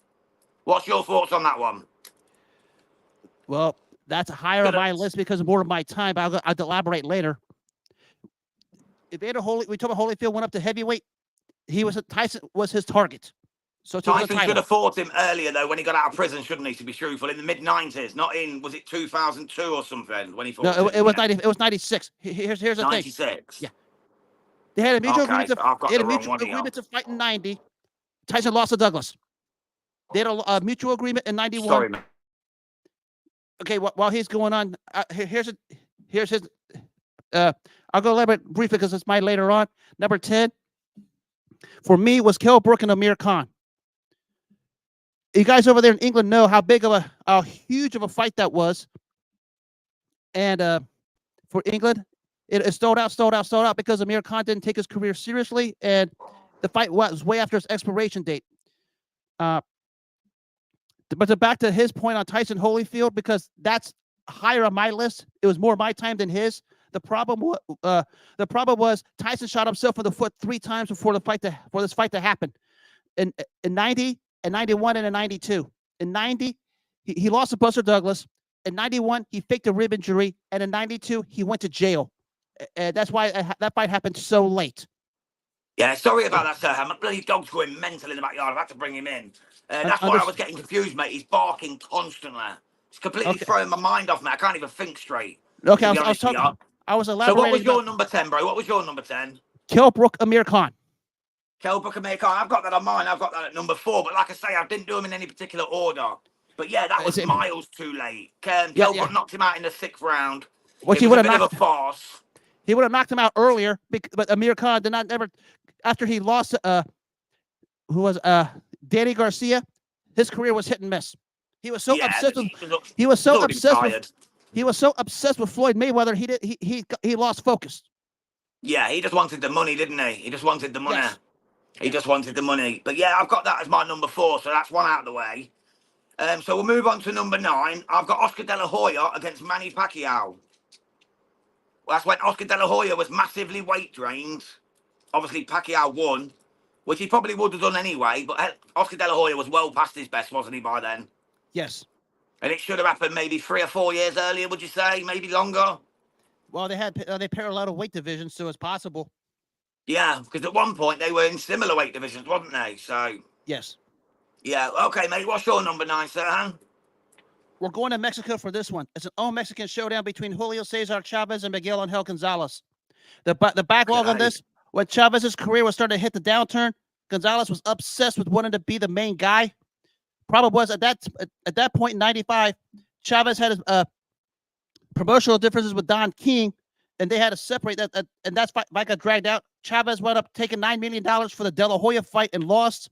What's your thoughts on that one? Well, that's higher on my list because of more of my time, but I'll elaborate later. If we talk about Holyfield went up to heavyweight, Tyson was his target. So Tyson should have fought him earlier, though, when he got out of prison, shouldn't he, to be truthful? In the mid-90s, not in, was it 2002 or something, when he fought No, it was 90, it was 96. Here's the 96. thing. 96? Yeah. They had a mutual agreement agreement to fight in 90. Tyson lost to Douglas. They had a mutual agreement in 91. Sorry, man. Okay, while he's going on, here's his. I'll go elaborate briefly because it's mine later on. Number 10 for me was Kell Brook and Amir Khan. You guys over there in England know how huge of a fight that was. And for England, it stalled out because Amir Khan didn't take his career seriously, and the fight was way after its expiration date. But back to his point on Tyson Holyfield, because that's higher on my list. It was more my time than his. The problem was Tyson shot himself in the foot 3 times for this fight to happen. In 90, in 91, and in 92. In 90, he lost to Buster Douglas. In 91, he faked a rib injury, and in 92, he went to jail. And that's why that fight happened so late. Yeah, sorry about that, sir. My bloody dog's going mental in the backyard. I've had to bring him in. That's why I was getting confused, mate. He's barking constantly. It's completely Okay. throwing my mind off me. I can't even think straight. Okay, To I be was honest with talking. you. I was So what elaborating was your about number 10, bro? What was your number 10? Kilbrook Amir Khan. Kell Booker Maycar. I've got that on mine. I've got that at number 4. But like I say, I didn't do them in any particular order. But yeah, that Is was it? miles too late. Yeah, Kell yeah. Brook knocked him out in the 6th round. Which It he was would a have bit of a knocked. farce. He would have knocked him out earlier, but Amir Khan did not ever. After he lost, who was Danny Garcia, his career was hit and miss. He was so Yeah, obsessed with. He was he's so already obsessed with. retired. He was so obsessed with Floyd Mayweather. He lost focus. Yeah, he just wanted the money, didn't he? He just wanted the money. Yes. He just wanted the money. But yeah, I've got that as my number 4, so that's one out of the way. So we'll move on to number 9. I've got Oscar De La Hoya against Manny Pacquiao. Well, that's when Oscar De La Hoya was massively weight drained. Obviously, Pacquiao won, which he probably would have done anyway. But Oscar De La Hoya was well past his best, wasn't he, by then? Yes. And it should have happened maybe 3 or 4 years earlier, would you say? Maybe longer? Well, they parallel weight divisions, so it's possible. Yeah, because at one point they were in similar weight divisions, wasn't they? So, Yes. yeah. Okay, mate, what's your number 9, Serhan? We're going to Mexico for this one. It's an all-Mexican showdown between Julio Cesar Chavez and Miguel Angel Gonzalez. The backlog on this, when Chavez's career was starting to hit the downturn, Gonzalez was obsessed with wanting to be the main guy. Problem was at that point in '95, Chavez had his promotional differences with Don King, and they had to separate that. And that's fight got dragged out. Chavez wound up taking $9 million for the De La Hoya fight and lost.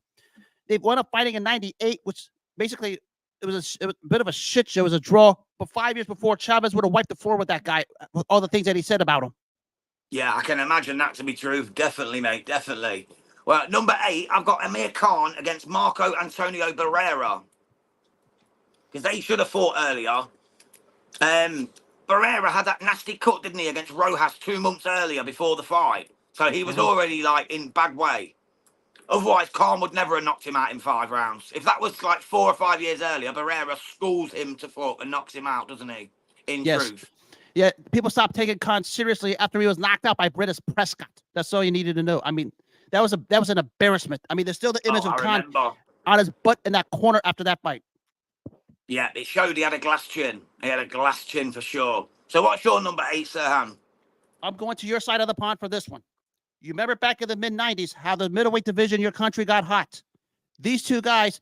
They wound up fighting in '98, which basically it was a bit of a shit show. It was a draw. But 5 years before, Chavez would have wiped the floor with that guy, with all the things that he said about him. Yeah, I can imagine that to be true. Definitely, mate. Definitely. Well, number 8, I've got Amir Khan against Marco Antonio Barrera. Because they should have fought earlier. Barrera had that nasty cut, didn't he, against Rojas 2 months earlier before the fight. So he was already, like, in bad way. Otherwise, Khan would never have knocked him out in 5 rounds. If that was, like, 4 or 5 years earlier, Barrera schools him to fuck and knocks him out, doesn't he? In truth. Yeah, people stopped taking Khan seriously after he was knocked out by Britus Prescott. That's all you needed to know. I mean, that was an embarrassment. I mean, there's still the image of Khan on his butt in that corner after that fight. Yeah, it showed he had a glass chin. He had a glass chin for sure. So what's your number 8, Serhan? I'm going to your side of the pond for this one. You remember back in the mid-'90s how the middleweight division in your country got hot. These two guys,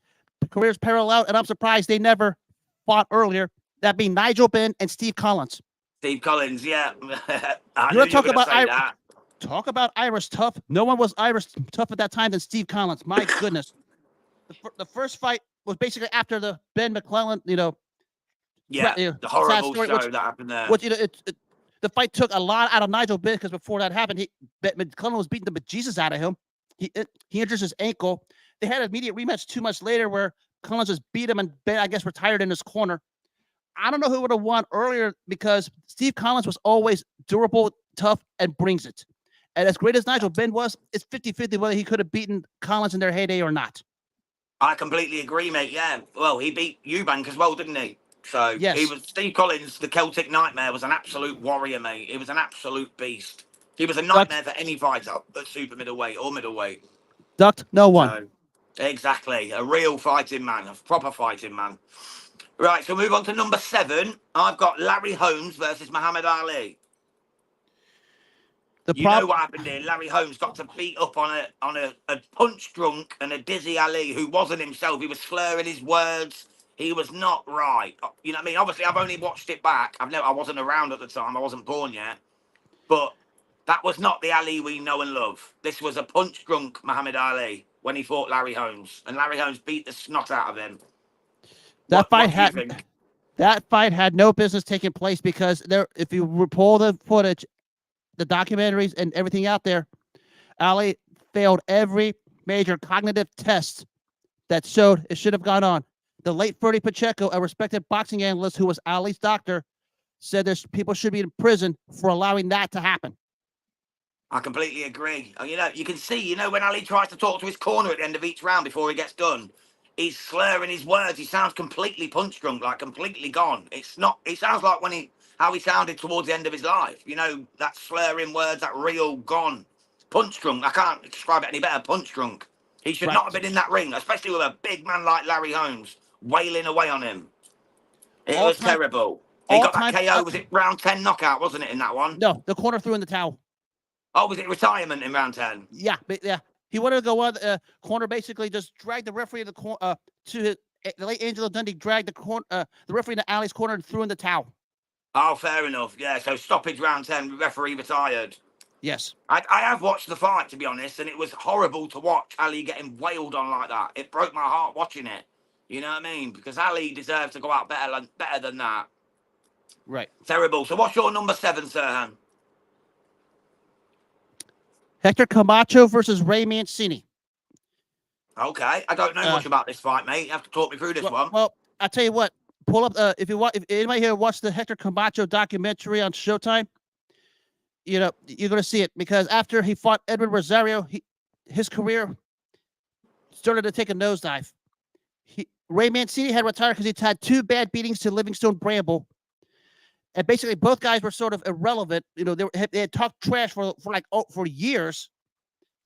careers parallel, and I'm surprised they never fought earlier. That being Nigel Benn and Steve Collins. Steve Collins, yeah. You want to talk about talk about Irish tough? No one was Irish tough at that time than Steve Collins. My goodness. The first fight was basically after the Ben McClellan, the horrible story, show that happened there. Which the fight took a lot out of Nigel Benn because before that happened, McClellan was beating the bejesus out of him. He injures his ankle. They had an immediate rematch 2 months later where Collins just beat him and Ben, I guess, retired in his corner. I don't know who would have won earlier because Steve Collins was always durable, tough, and brings it. And as great as Nigel Benn was, it's 50-50 whether he could have beaten Collins in their heyday or not. I completely agree, mate. Yeah. Well, he beat Eubank as well, didn't he? So yes. Steve Collins, the Celtic Nightmare, was an absolute warrior, mate. He was an absolute beast. He was a nightmare for any fighter at super middleweight or middleweight. Ducked no one. So, exactly. A real fighting man, a proper fighting man. Right, so move on to number 7. I've got Larry Holmes versus Muhammad Ali. You know what happened here. Larry Holmes got to beat up on a punch drunk and a dizzy Ali who wasn't himself. He was slurring his words. He was not right. You know what I mean? Obviously, I've only watched it back. I wasn't around at the time. I wasn't born yet. But that was not the Ali we know and love. This was a punch drunk Muhammad Ali when he fought Larry Holmes, and Larry Holmes beat the snot out of him. That fight had no business taking place because if you pull the footage, the documentaries and everything out there, Ali failed every major cognitive test that showed it should have gone on. The late Freddie Pacheco, a respected boxing analyst who was Ali's doctor, said people should be in prison for allowing that to happen. I completely agree. You can see, when Ali tries to talk to his corner at the end of each round before he gets done, he's slurring his words. He sounds completely punch drunk, like completely gone. It sounds like how he sounded towards the end of his life. That slurring words, that real gone. Punch drunk. I can't describe it any better. Punch drunk. He should not have been in that ring, especially with a big man like Larry Holmes wailing away on him. It All was time, terrible. He all got that time. KO. Was it round 10 knockout, wasn't it, in that one? No, the corner threw in the towel. Oh, was it retirement in round 10? Yeah, yeah. He wanted to go on. Corner basically just dragged the referee to the corner. To his, the late Angelo Dundee dragged the referee in the alley's corner and threw in the towel. Oh, fair enough. Yeah, so stoppage round 10, referee retired. Yes. I have watched the fight, to be honest, and it was horrible to watch Ali getting wailed on like that. It broke my heart watching it. You know what I mean? Because Ali deserves to go out better than that. Right. Terrible. So what's your number 7, Serhan? Hector Camacho versus Ray Mancini. Okay, I don't know much about this fight, mate. You have to talk me through this one. Well, I'll tell you what. Pull up if you want. If anybody here watched the Hector Camacho documentary on Showtime, you're going to see it because after he fought Edwin Rosario, his career started to take a nosedive. Ray Mancini had retired because he'd had 2 bad beatings to Livingstone Bramble, and basically both guys were sort of irrelevant. They had talked trash for years,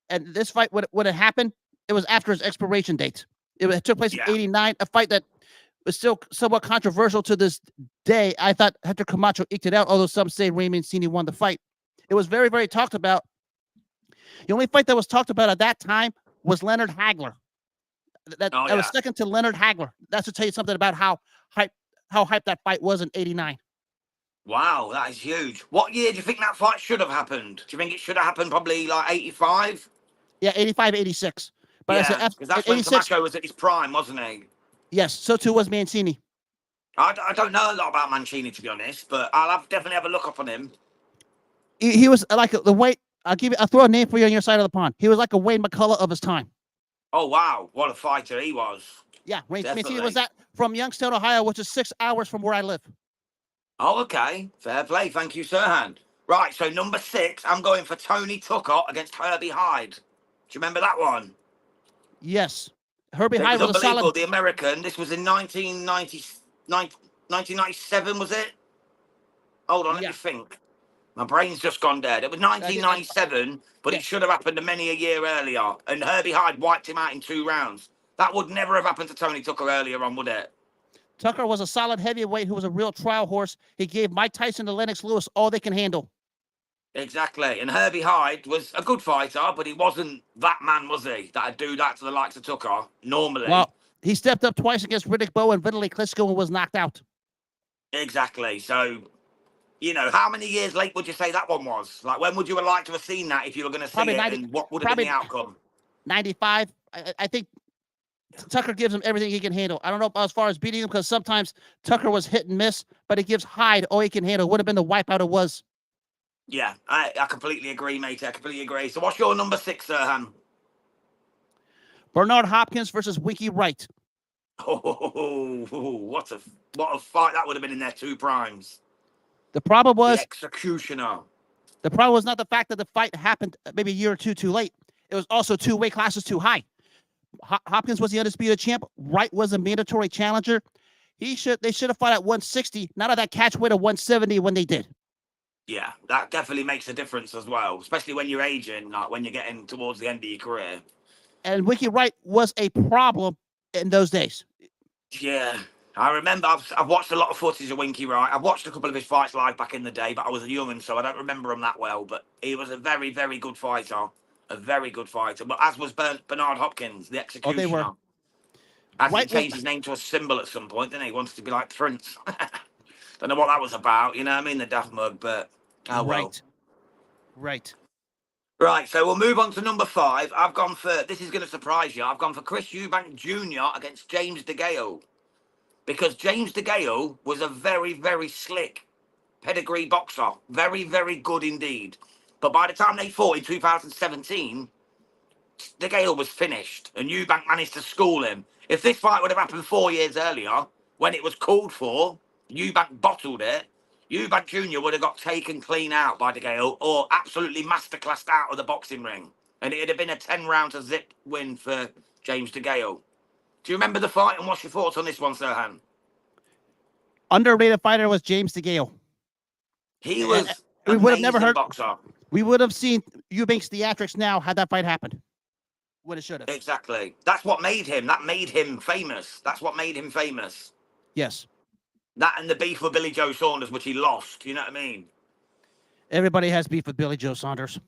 and this fight when it happened, it was after his expiration date. It took place in '89, a fight that was still somewhat controversial to this day. I thought Hector Camacho eked it out, although some say Ray Mancini won the fight. It was very, very talked about. The only fight that was talked about at that time was Leonard Hagler. That was second to Leonard Hagler. That's to tell you something about how hyped that fight was in '89. Wow, that is huge. What year do you think that fight should have happened? Do you think it should have happened probably like 85? Yeah, 85, 86. But yeah, because that's when Camacho was at his prime, wasn't he? Yes, so too was Mancini. I don't know a lot about Mancini, to be honest, but I'll definitely have a look up on him. He was like the Wayne. I'll throw a name for you on your side of the pond. He was like a Wayne McCullough of his time. Oh wow, what a fighter he was! Yeah, Mancini was that from Youngstown, Ohio, which is 6 hours from where I live. Oh, okay, fair play. Thank you, Serhan. Right, so number 6, I'm going for Tony Tucker against Herbie Hyde. Do you remember that one? Yes, Herbie Hyde was unbelievable. A solid. The American. This was in 1997, was it? Hold on, let me think. My brain's just gone dead. It was 1997, but it should have happened many a year earlier. And Herbie Hyde wiped him out in 2 rounds. That would never have happened to Tony Tucker earlier on, would it? Tucker was a solid heavyweight who was a real trial horse. He gave Mike Tyson and Lennox Lewis all they can handle. Exactly. And Herbie Hyde was a good fighter, but he wasn't that man, was he? That'd do that to the likes of Tucker, normally. Well, he stepped up twice against Riddick Bowe and Vitaly Klitschko and was knocked out. Exactly. So, how many years late would you say that one was? Like, when would you have liked to have seen that if you were going to see it? And what would have been the outcome? 95. I think Tucker gives him everything he can handle. I don't know as far as beating him because sometimes Tucker was hit and miss, but it gives Hyde all he can handle. Would have been the wipeout it was. Yeah, I completely agree, mate. I completely agree. So what's your number 6, Serhan? Bernard Hopkins versus Winky Wright. Oh, what a fight that would have been in their 2 primes. The problem was the executioner. The problem was not the fact that the fight happened maybe a year or two too late. It was also 2 weight classes too high. Hopkins was the undisputed champ. Wright was a mandatory challenger. They should have fought at 160, not at that catch weight of 170 when they did. Yeah, that definitely makes a difference as well, especially when you're aging, like when you're getting towards the end of your career. And Winky Wright was a problem in those days. Yeah, I remember I've watched a lot of footage of Winky Wright. I've watched a couple of his fights live back in the day, but I was a young'un, so I don't remember him that well. But he was a very, very good fighter. A very good fighter. But as was Bernard Hopkins, the executioner. Oh, they were. He changed his name to a symbol at some point, didn't he? He wanted to be like Prince. Don't know what that was about, you know what I mean? The daft mug, but oh well. Right. Right, so we'll move on to number 5. I've gone for, this is going to surprise you, I've gone for Chris Eubank Jr. against James DeGale. Because James DeGale was a very, very slick pedigree boxer. Very, very good indeed. But by the time they fought in 2017, DeGale was finished and Eubank managed to school him. If this fight would have happened 4 years earlier, when it was called for, Eubank bottled it, Eubank Jr. would have got taken clean out by DeGale or absolutely masterclassed out of the boxing ring. And it would have been a 10-round to zip win for James DeGale. Do you remember the fight and what's your thoughts on this one, Serhan? Underrated fighter was James DeGale. He was we would have never heard boxer. We would have seen Eubank's theatrics now had that fight happened. What it should have. Exactly. That's what made him. That made him famous. That's what made him famous. Yes. That and the beef with Billy Joe Saunders, which he lost. You know what I mean? Everybody has beef with Billy Joe Saunders.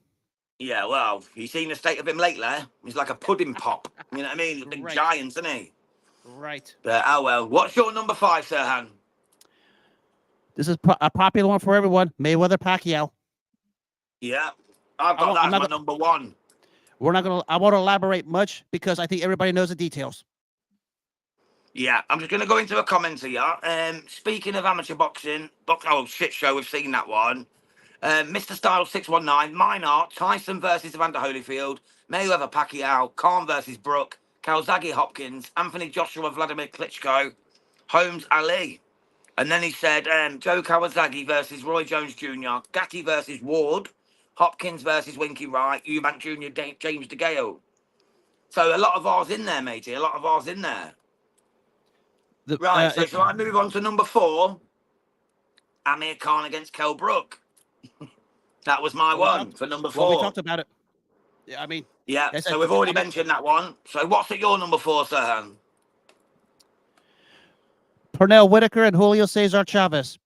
Yeah, well, you seen the state of him lately? He's like a pudding pop. You know what I mean? The big Right. giants, isn't he? Right. But oh well. What's your number 5, Serhan? This is a popular one for everyone. Mayweather Pacquiao. Yeah, I've got that as my number 1. I won't elaborate much because I think everybody knows the details. Yeah, I'm just going to go into a comment here. Speaking of amateur boxing, shit show, we've seen that one. Mr. Styles 619, mine are Tyson versus Evander Holyfield, Mayweather Pacquiao, Khan versus Brook, Calzaghe Hopkins, Anthony Joshua Vladimir Klitschko, Holmes Ali. And then he said Joe Kawasaki versus Roy Jones Jr., Gatti versus Ward, Hopkins versus Winky Wright, Eubank Jr., James DeGale. So a lot of ours in there, matey. A lot of ours in there. Right, so shall I move on to number 4? Amir Khan against Kell Brook. That was my one for number 4. Well, we talked about it. Yeah, I mean... Yeah, so we've already mentioned that one. So what's at your number 4, Serhan? Pernell Whitaker and Julio Cesar Chavez.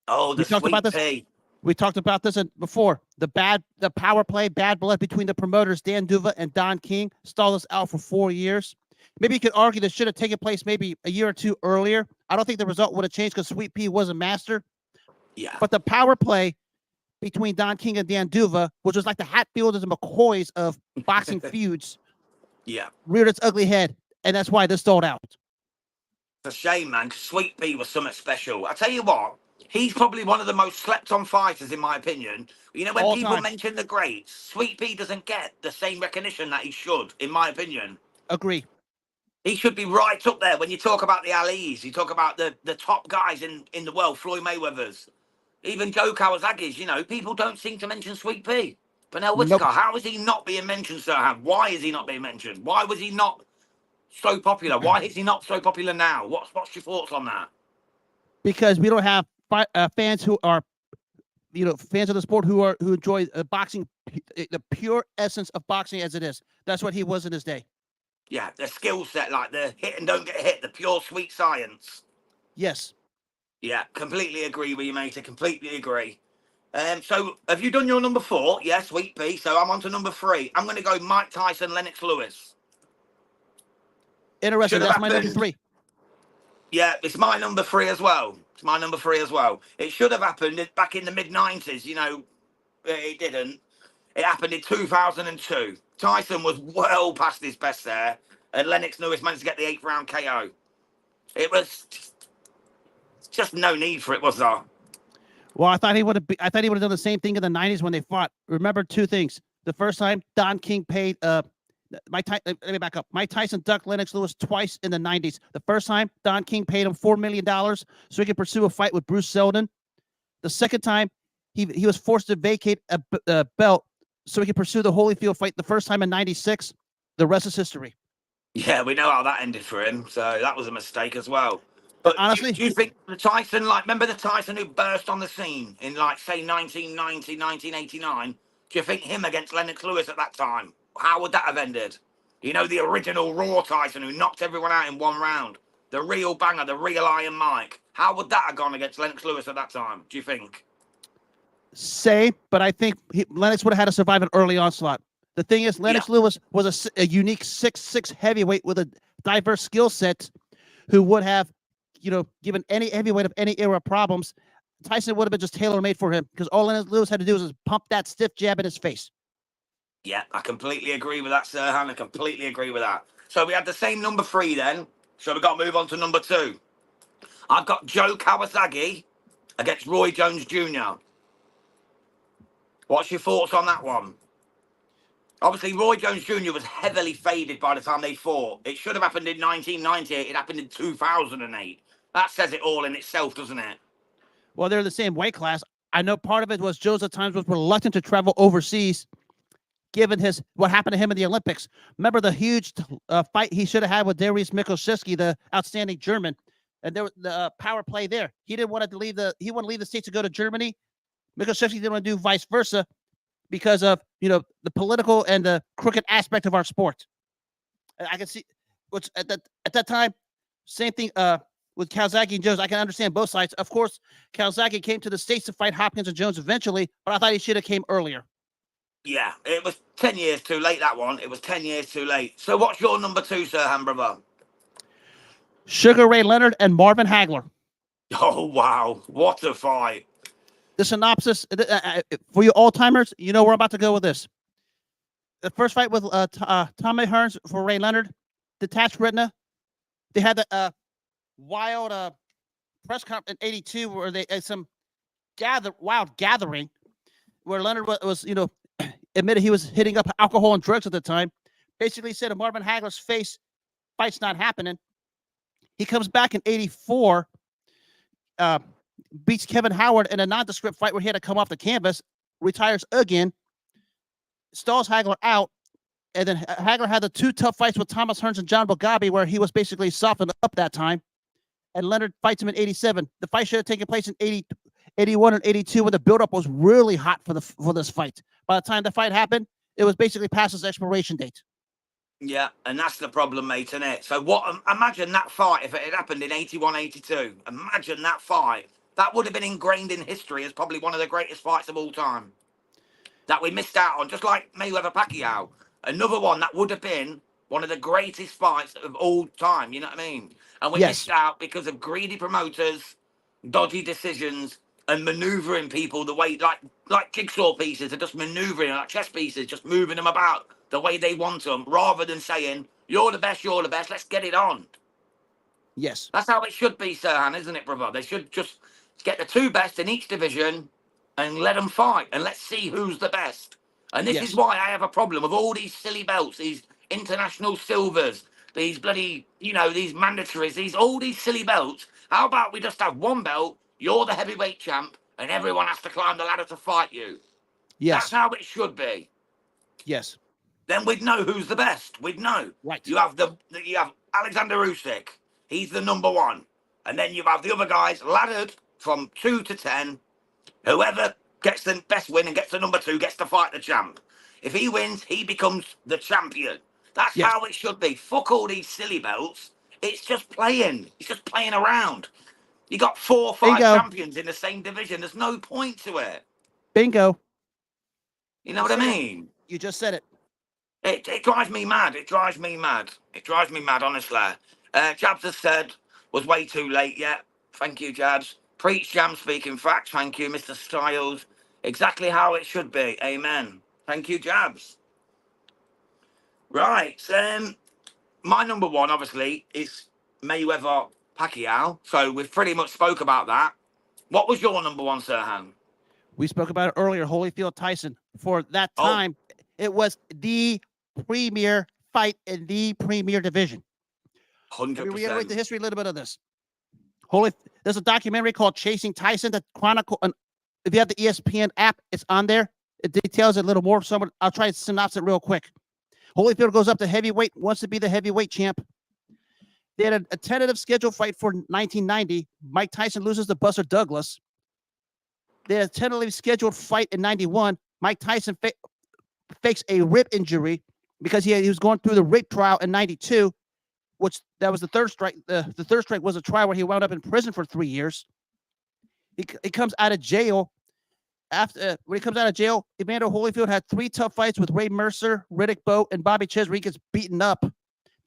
Oh, the sweet pea. We talked about this before. The power play, bad blood between the promoters Dan Duva and Don King stalled us out for 4 years. Maybe you could argue this should have taken place maybe a year or two earlier. I don't think the result would have changed because Sweet Pea was a master. Yeah. But the power play between Don King and Dan Duva, which was like the Hatfields and McCoys of boxing feuds, reared its ugly head, and that's why this sold out. It's a shame, man, because Sweet Pea was something special. I tell you what, he's probably one of the most slept-on fighters, in my opinion. You know, when all people mention the greats, Sweet Pea doesn't get the same recognition that he should, in my opinion. Agree. He should be right up there. When you talk about the Alis, you talk about the top guys in the world, Floyd Mayweather's, even Joe Kawasaki's, you know, people don't seem to mention Sweet Pea. Pernell Whitaker, how is he not being mentioned, Serhan? Why is he not being mentioned? Why was he not so popular? Why is he not so popular now? What's your thoughts on that? Because we don't have fans who are, you know, fans of the sport who enjoy boxing, the pure essence of boxing as it is. That's what he was in his day. Yeah, the skill set, like the hit and don't get hit, the pure sweet science. Yes. Yeah, completely agree with you, mate. I completely agree. So have you done your number 4? Yeah, Sweet Pea. So I'm on to number 3. I'm going to go Mike Tyson, Lennox Lewis. Interesting. That's my number 3. Yeah, it's my number 3 as well. It's my number 3 as well. It should have happened back in the mid-90s. You know, it didn't. It happened in 2002. Tyson was well past his best there, and Lennox Lewis managed to get the 8th round KO. It was just no need for it, was there? Well, I thought he would have done the same thing in the 90s when they fought. Remember 2 things. The first time Don King paid let me back up. Mike Tyson ducked Lennox Lewis twice in the 90s. The first time Don King paid him $4 million so he could pursue a fight with Bruce Seldon. The second time he was forced to vacate a belt so he could pursue the Holyfield fight the first time in 96. The rest is history. Yeah, we know how that ended for him. So that was a mistake as well. But honestly, do you think the Tyson, like, remember the Tyson who burst on the scene in, like, say, 1990, 1989? Do you think him against Lennox Lewis at that time, how would that have ended? You know, the original Raw Tyson who knocked everyone out in 1 round. The real banger, the real Iron Mike. How would that have gone against Lennox Lewis at that time, do you think? Same, but I think Lennox would have had to survive an early onslaught. The thing is, Lennox Lewis was a unique 6'6" heavyweight with a diverse skill set who would have, you know, given any heavyweight of any era problems. Tyson would have been just tailor-made for him because all Lennox Lewis had to do was pump that stiff jab in his face. Yeah, I completely agree with that, Serhan. I completely agree with that. So we had the same number 3 then. So we've got to move on to number 2. I've got Joe Kawasaki against Roy Jones Jr. What's your thoughts on that one? Obviously, Roy Jones Jr. was heavily faded by the time they fought. It should have happened in 1998. It happened in 2008. That says it all in itself, doesn't it? Well, they're the same weight class. I know part of it was Joe's at times was reluctant to travel overseas, given what happened to him in the Olympics. Remember the huge fight he should have had with Dariusz Mikoszewski, the outstanding German, and there was the power play there. He didn't want to leave he wanted to leave the States to go to Germany. Mikoszewski didn't want to do vice versa because of, you know, the political and the crooked aspect of our sport. And I can see, which at that time, same thing with Calzaghe and Jones. I can understand both sides. Of course, Calzaghe came to the States to fight Hopkins and Jones eventually, but I thought he should have came earlier. Yeah, it was 10 years too late, that one. It was 10 years too late. So what's your number 2, Serhan, brother? Sugar Ray Leonard and Marvin Hagler. Oh, wow. What a fight. The synopsis for you old timers, you know we're about to go with this. The first fight with Tommy Hearns for Ray Leonard, detached retina. They had the wild press conference in '82 where they had some wild gathering where Leonard was admitted he was hitting up alcohol and drugs at the time. Basically said, Marvin Hagler's face, fight's not happening. He comes back in '84, beats Kevin Howard in a nondescript fight where he had to come off the canvas, retires again, stalls Hagler out, and then Hagler had the 2 tough fights with Thomas Hearns and John Bogabi where he was basically softened up that time, and Leonard fights him in '87. The fight should have taken place in '81 and '82 when the buildup was really hot for this fight. By the time the fight happened, it was basically past its expiration date. Yeah, and that's the problem, mate, isn't it? So imagine that fight if it had happened in '81, '82. Imagine that fight. That would have been ingrained in history as probably one of the greatest fights of all time. That we missed out on, just like Mayweather Pacquiao. Another one that would have been one of the greatest fights of all time, you know what I mean? And we missed out because of greedy promoters, dodgy decisions, and maneuvering people the way, like jigsaw pieces are just maneuvering, like chess pieces, just moving them about the way they want them, rather than saying, you're the best, let's get it on. Yes. That's how it should be, Serhan, isn't it, brother? They should just get the 2 best in each division and let them fight, and let's see who's the best. And this is why I have a problem with all these silly belts, these international silvers, these bloody, these mandatories, all these silly belts. How about we just have one belt, you're the heavyweight champ, and everyone has to climb the ladder to fight you? Yes. That's how it should be. Yes. Then we'd know who's the best. We'd know. Right. You have Alexander Usyk. He's the number 1. And then you have the other guys laddered from 2 to 10. Whoever gets the best win and gets the number 2 gets to fight the champ. If he wins, he becomes the champion. That's how it should be. Fuck all these silly belts. It's just playing. It's just playing around. You got 4 or 5 champions in the same division. There's no point to it. Bingo. You know what I mean? You just said it. It drives me mad. It drives me mad. It drives me mad, honestly. Jabs has said, was way too late yet. Thank you, Jabs. Preach, Jam, speaking facts. Thank you, Mr. Styles. Exactly how it should be. Amen. Thank you, Jabs. Right. My number 1, obviously, is Mayweather Pacquiao. So we've pretty much spoke about that. What was your number 1, Serhan? We spoke about it earlier, Holyfield Tyson. For that time, it was the premier fight in the premier division. 100%. Let me reiterate the history a little bit of this. There's a documentary called Chasing Tyson that chronicle. If you have the ESPN app, it's on there. It details it a little more. I'll try to synopsis it real quick. Holyfield goes up to heavyweight, wants to be the heavyweight champ. They had a tentative scheduled fight for 1990. Mike Tyson loses to Buster Douglas. They had a tentatively scheduled fight in '91. Mike Tyson fakes a rib injury because he was going through the rape trial in '92, which that was the third strike. The third strike was a trial where he wound up in prison for 3 years. He comes out of jail. When he comes out of jail, Evander Holyfield had 3 tough fights with Ray Mercer, Riddick Bowe, and Bobby Chisholm. He gets beaten up.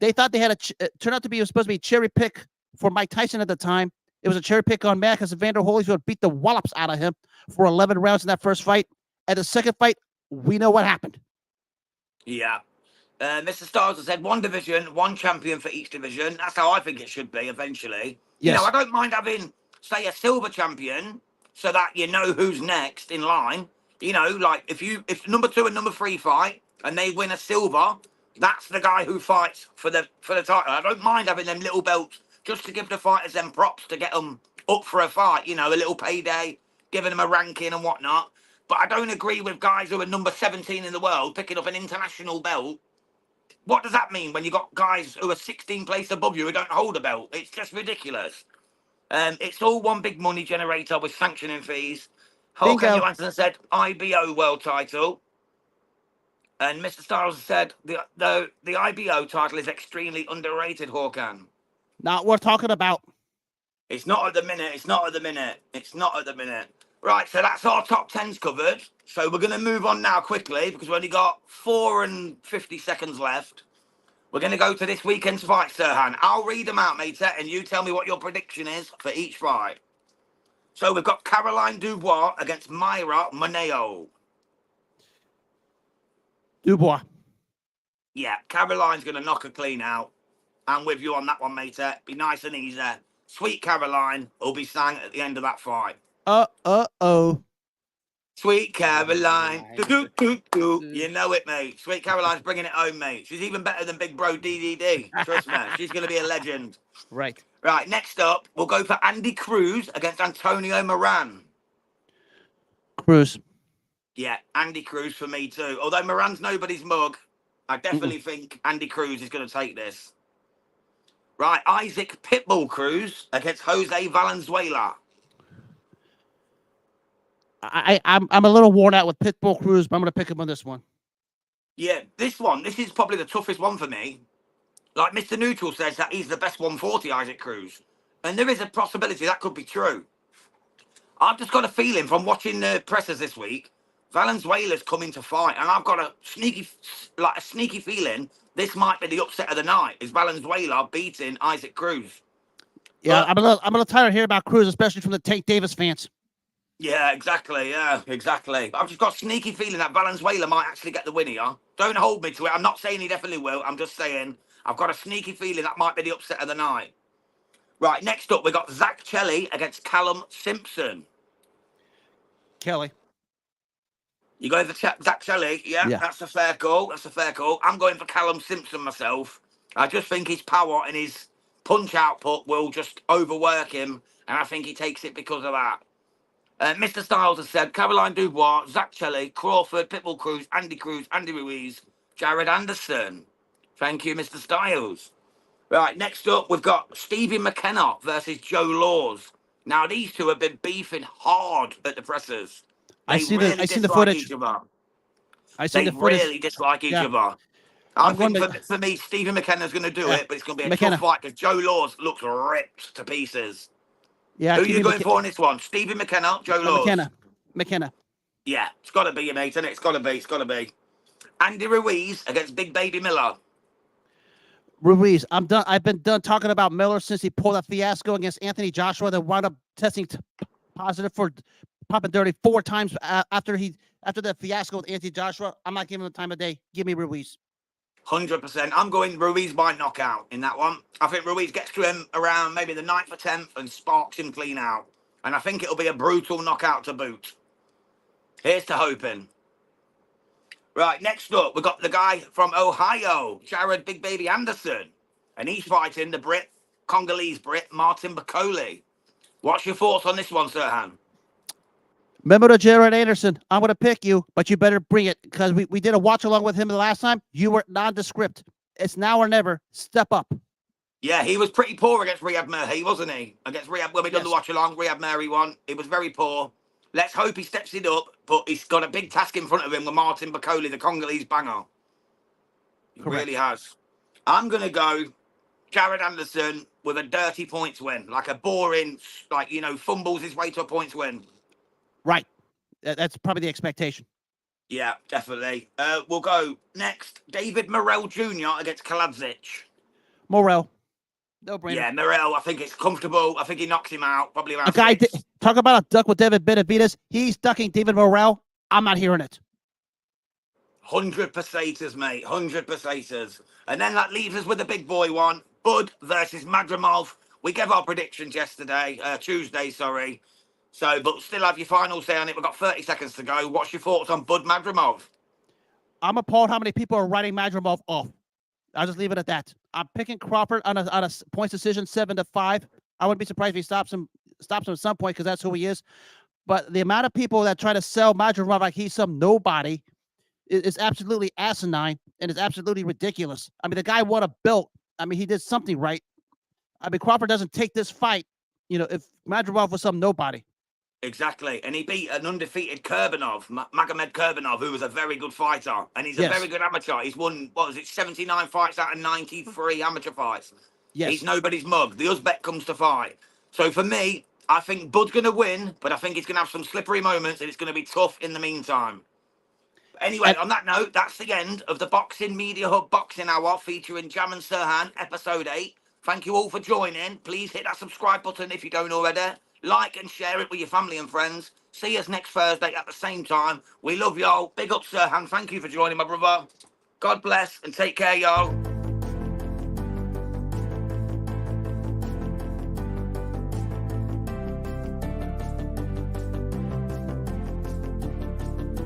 They thought they had turned out to be supposed to be a cherry pick for Mike Tyson at the time. It was a cherry pick on Matt because Evander Holyfield beat the wallops out of him for 11 rounds in that first fight. At the second fight, we know what happened. Yeah. Mr. Styles has said 1 division, 1 champion for each division. That's how I think it should be eventually. Yes. I don't mind having, say, a silver champion so that you know who's next in line. Like if number 2 and number 3 fight and they win a silver, that's the guy who fights for the title. I don't mind having them little belts just to give the fighters them props to get them up for a fight, a little payday, giving them a ranking and whatnot. But I don't agree with guys who are number 17 in the world picking up an international belt. What does that mean when you got guys who are 16 places above you who don't hold a belt? It's just ridiculous. It's all one big money generator with sanctioning fees. Håkan Johansson said IBO world title. And Mr. Styles said the IBO title is extremely underrated, Håkan. Not what we're talking about. It's not at the minute. It's not at the minute. It's not at the minute. Right, so that's our top 10s covered. So we're going to move on now quickly because we've only got 4 and 50 seconds left. We're going to go to this weekend's fight, Serhan. I'll read them out, mate, and you tell me what your prediction is for each fight. So we've got Caroline Dubois against Myra Moneo. Dubois. Yeah, Caroline's going to knock her clean out. I'm with you on that one, mate. Be nice and easy. Sweet Caroline will be sang at the end of that fight. Oh. Sweet Caroline. Do. You know it, mate. Sweet Caroline's bringing it home, mate. She's even better than Big Bro DDD. Trust me. She's going to be a legend. Right. Right, next up, we'll go for Andy Cruz against Antonio Moran. Cruz. Yeah, Andy Cruz for me too. Although Moran's nobody's mug, I definitely think Andy Cruz is going to take this. Right, Isaac Pitbull Cruz against Jose Valenzuela. I'm a little worn out with Pitbull Cruz, but I'm going to pick him on this one. Yeah, this is probably the toughest one for me. Like Mr. Neutral says that he's the best 140, Isaac Cruz. And there is a possibility that could be true. I've just got a feeling from watching the pressers this week, Valenzuela's coming to fight. And I've got a sneaky feeling this might be the upset of the night. Is Valenzuela beating Isaac Cruz? Yeah, I'm a little tired of hearing about Cruz, especially from the Tank Davis fans. Yeah, exactly. Yeah, exactly. I've just got a sneaky feeling that Valenzuela might actually get the win here. Don't hold me to it. I'm not saying he definitely will. I'm just saying I've got a sneaky feeling that might be the upset of the night. Right, next up, we got Zach Chelly against Callum Simpson. Kelly. You going for Zach Chelly? Yeah, that's a fair call. That's a fair call. I'm going for Callum Simpson myself. I just think his power and his punch output will just overwork him, and I think he takes it because of that. Mr. Styles has said Caroline Dubois, Zach Chelly, Crawford, Pitbull Cruz, Andy Ruiz, Jared Anderson. Thank you, Mr. Styles. Right, next up, we've got Stevie McKenna versus Joe Laws. Now, these two have been beefing hard at the pressers. I seen the footage. Each other. I seen the footage. They really dislike each other. I think for me, Stevie McKenna's going to do it, but it's going to be a tough fight because Joe Laws looks ripped to pieces. Yeah, who are you going for on this one? Stevie McKenna, Joe Laws? McKenna. Yeah, it's got to be, mate, isn't it? It's got to be. Andy Ruiz against Big Baby Miller. Ruiz, I'm done. I've been done talking about Miller since he pulled a fiasco against Anthony Joshua that wound up testing positive for popping dirty 4 times after the fiasco with Anthony Joshua. I'm not giving him the time of day. Give me Ruiz. 100%. I'm going Ruiz by knockout in that one. I think Ruiz gets to him around maybe the 9th or 10th and sparks him clean out. And I think it'll be a brutal knockout to boot. Here's to hoping. Right, next up, we've got the guy from Ohio, Jared Big Baby Anderson. And he's fighting the Congolese Brit, Martin Bakole. What's your thoughts on this one, Serhan? Remember to Jared Anderson, I'm going to pick you, but you better bring it because we did a watch along with him the last time. You were nondescript. It's now or never. Step up. Yeah, he was pretty poor against Riyad Mahrez, wasn't he? Against Riyad, when we done the watch along, Riyad Mahrez won. He was very poor. Let's hope he steps it up, but he's got a big task in front of him with Martin Bakole, the Congolese banger. He really has. I'm going to go Jared Anderson with a dirty points win, like a boring, fumbles his way to a points win. Right. That's probably the expectation. Yeah, definitely. We'll go next. David Morrell Jr. against Kaladzic. Morrell. No brainer. Yeah, Morrell. I think it's comfortable. I think he knocks him out. Probably around talk about a duck with David Benavidez. He's ducking David Morrell. I'm not hearing it. 100 pesators, mate. 100 pesators. And then that leaves us with the big boy one. Bud versus Madrimov. We gave our predictions yesterday. Tuesday, sorry. So, but still have your final say on it. We've got 30 seconds to go. What's your thoughts on Bud Madrimov? I'm appalled how many people are writing Madrimov off. I'll just leave it at that. I'm picking Crawford on a points decision 7-5. I wouldn't be surprised if he stops him at some point because that's who he is. But the amount of people that try to sell Madrimov like he's some nobody is absolutely asinine and it's absolutely ridiculous. I mean, the guy won a belt. I mean, he did something right. I mean, Crawford doesn't take this fight, if Madrimov was some nobody. Exactly. And he beat an undefeated Kurbanov, Magomed Kurbanov, who was a very good fighter. And he's a very good amateur. He's won, 79 fights out of 93 amateur fights. Yes. He's nobody's mug. The Uzbek comes to fight. So for me, I think Bud's going to win, but I think he's going to have some slippery moments and it's going to be tough in the meantime. Anyway, And on that note, that's the end of the Boxing Media Hub Boxing Hour featuring Jam and Serhan, episode 8. Thank you all for joining. Please hit that subscribe button if you don't already. Like and share it with your family and friends. See us next Thursday at the same time. We love y'all. Big up, Serhan. Thank you for joining, my brother. God bless and take care, y'all.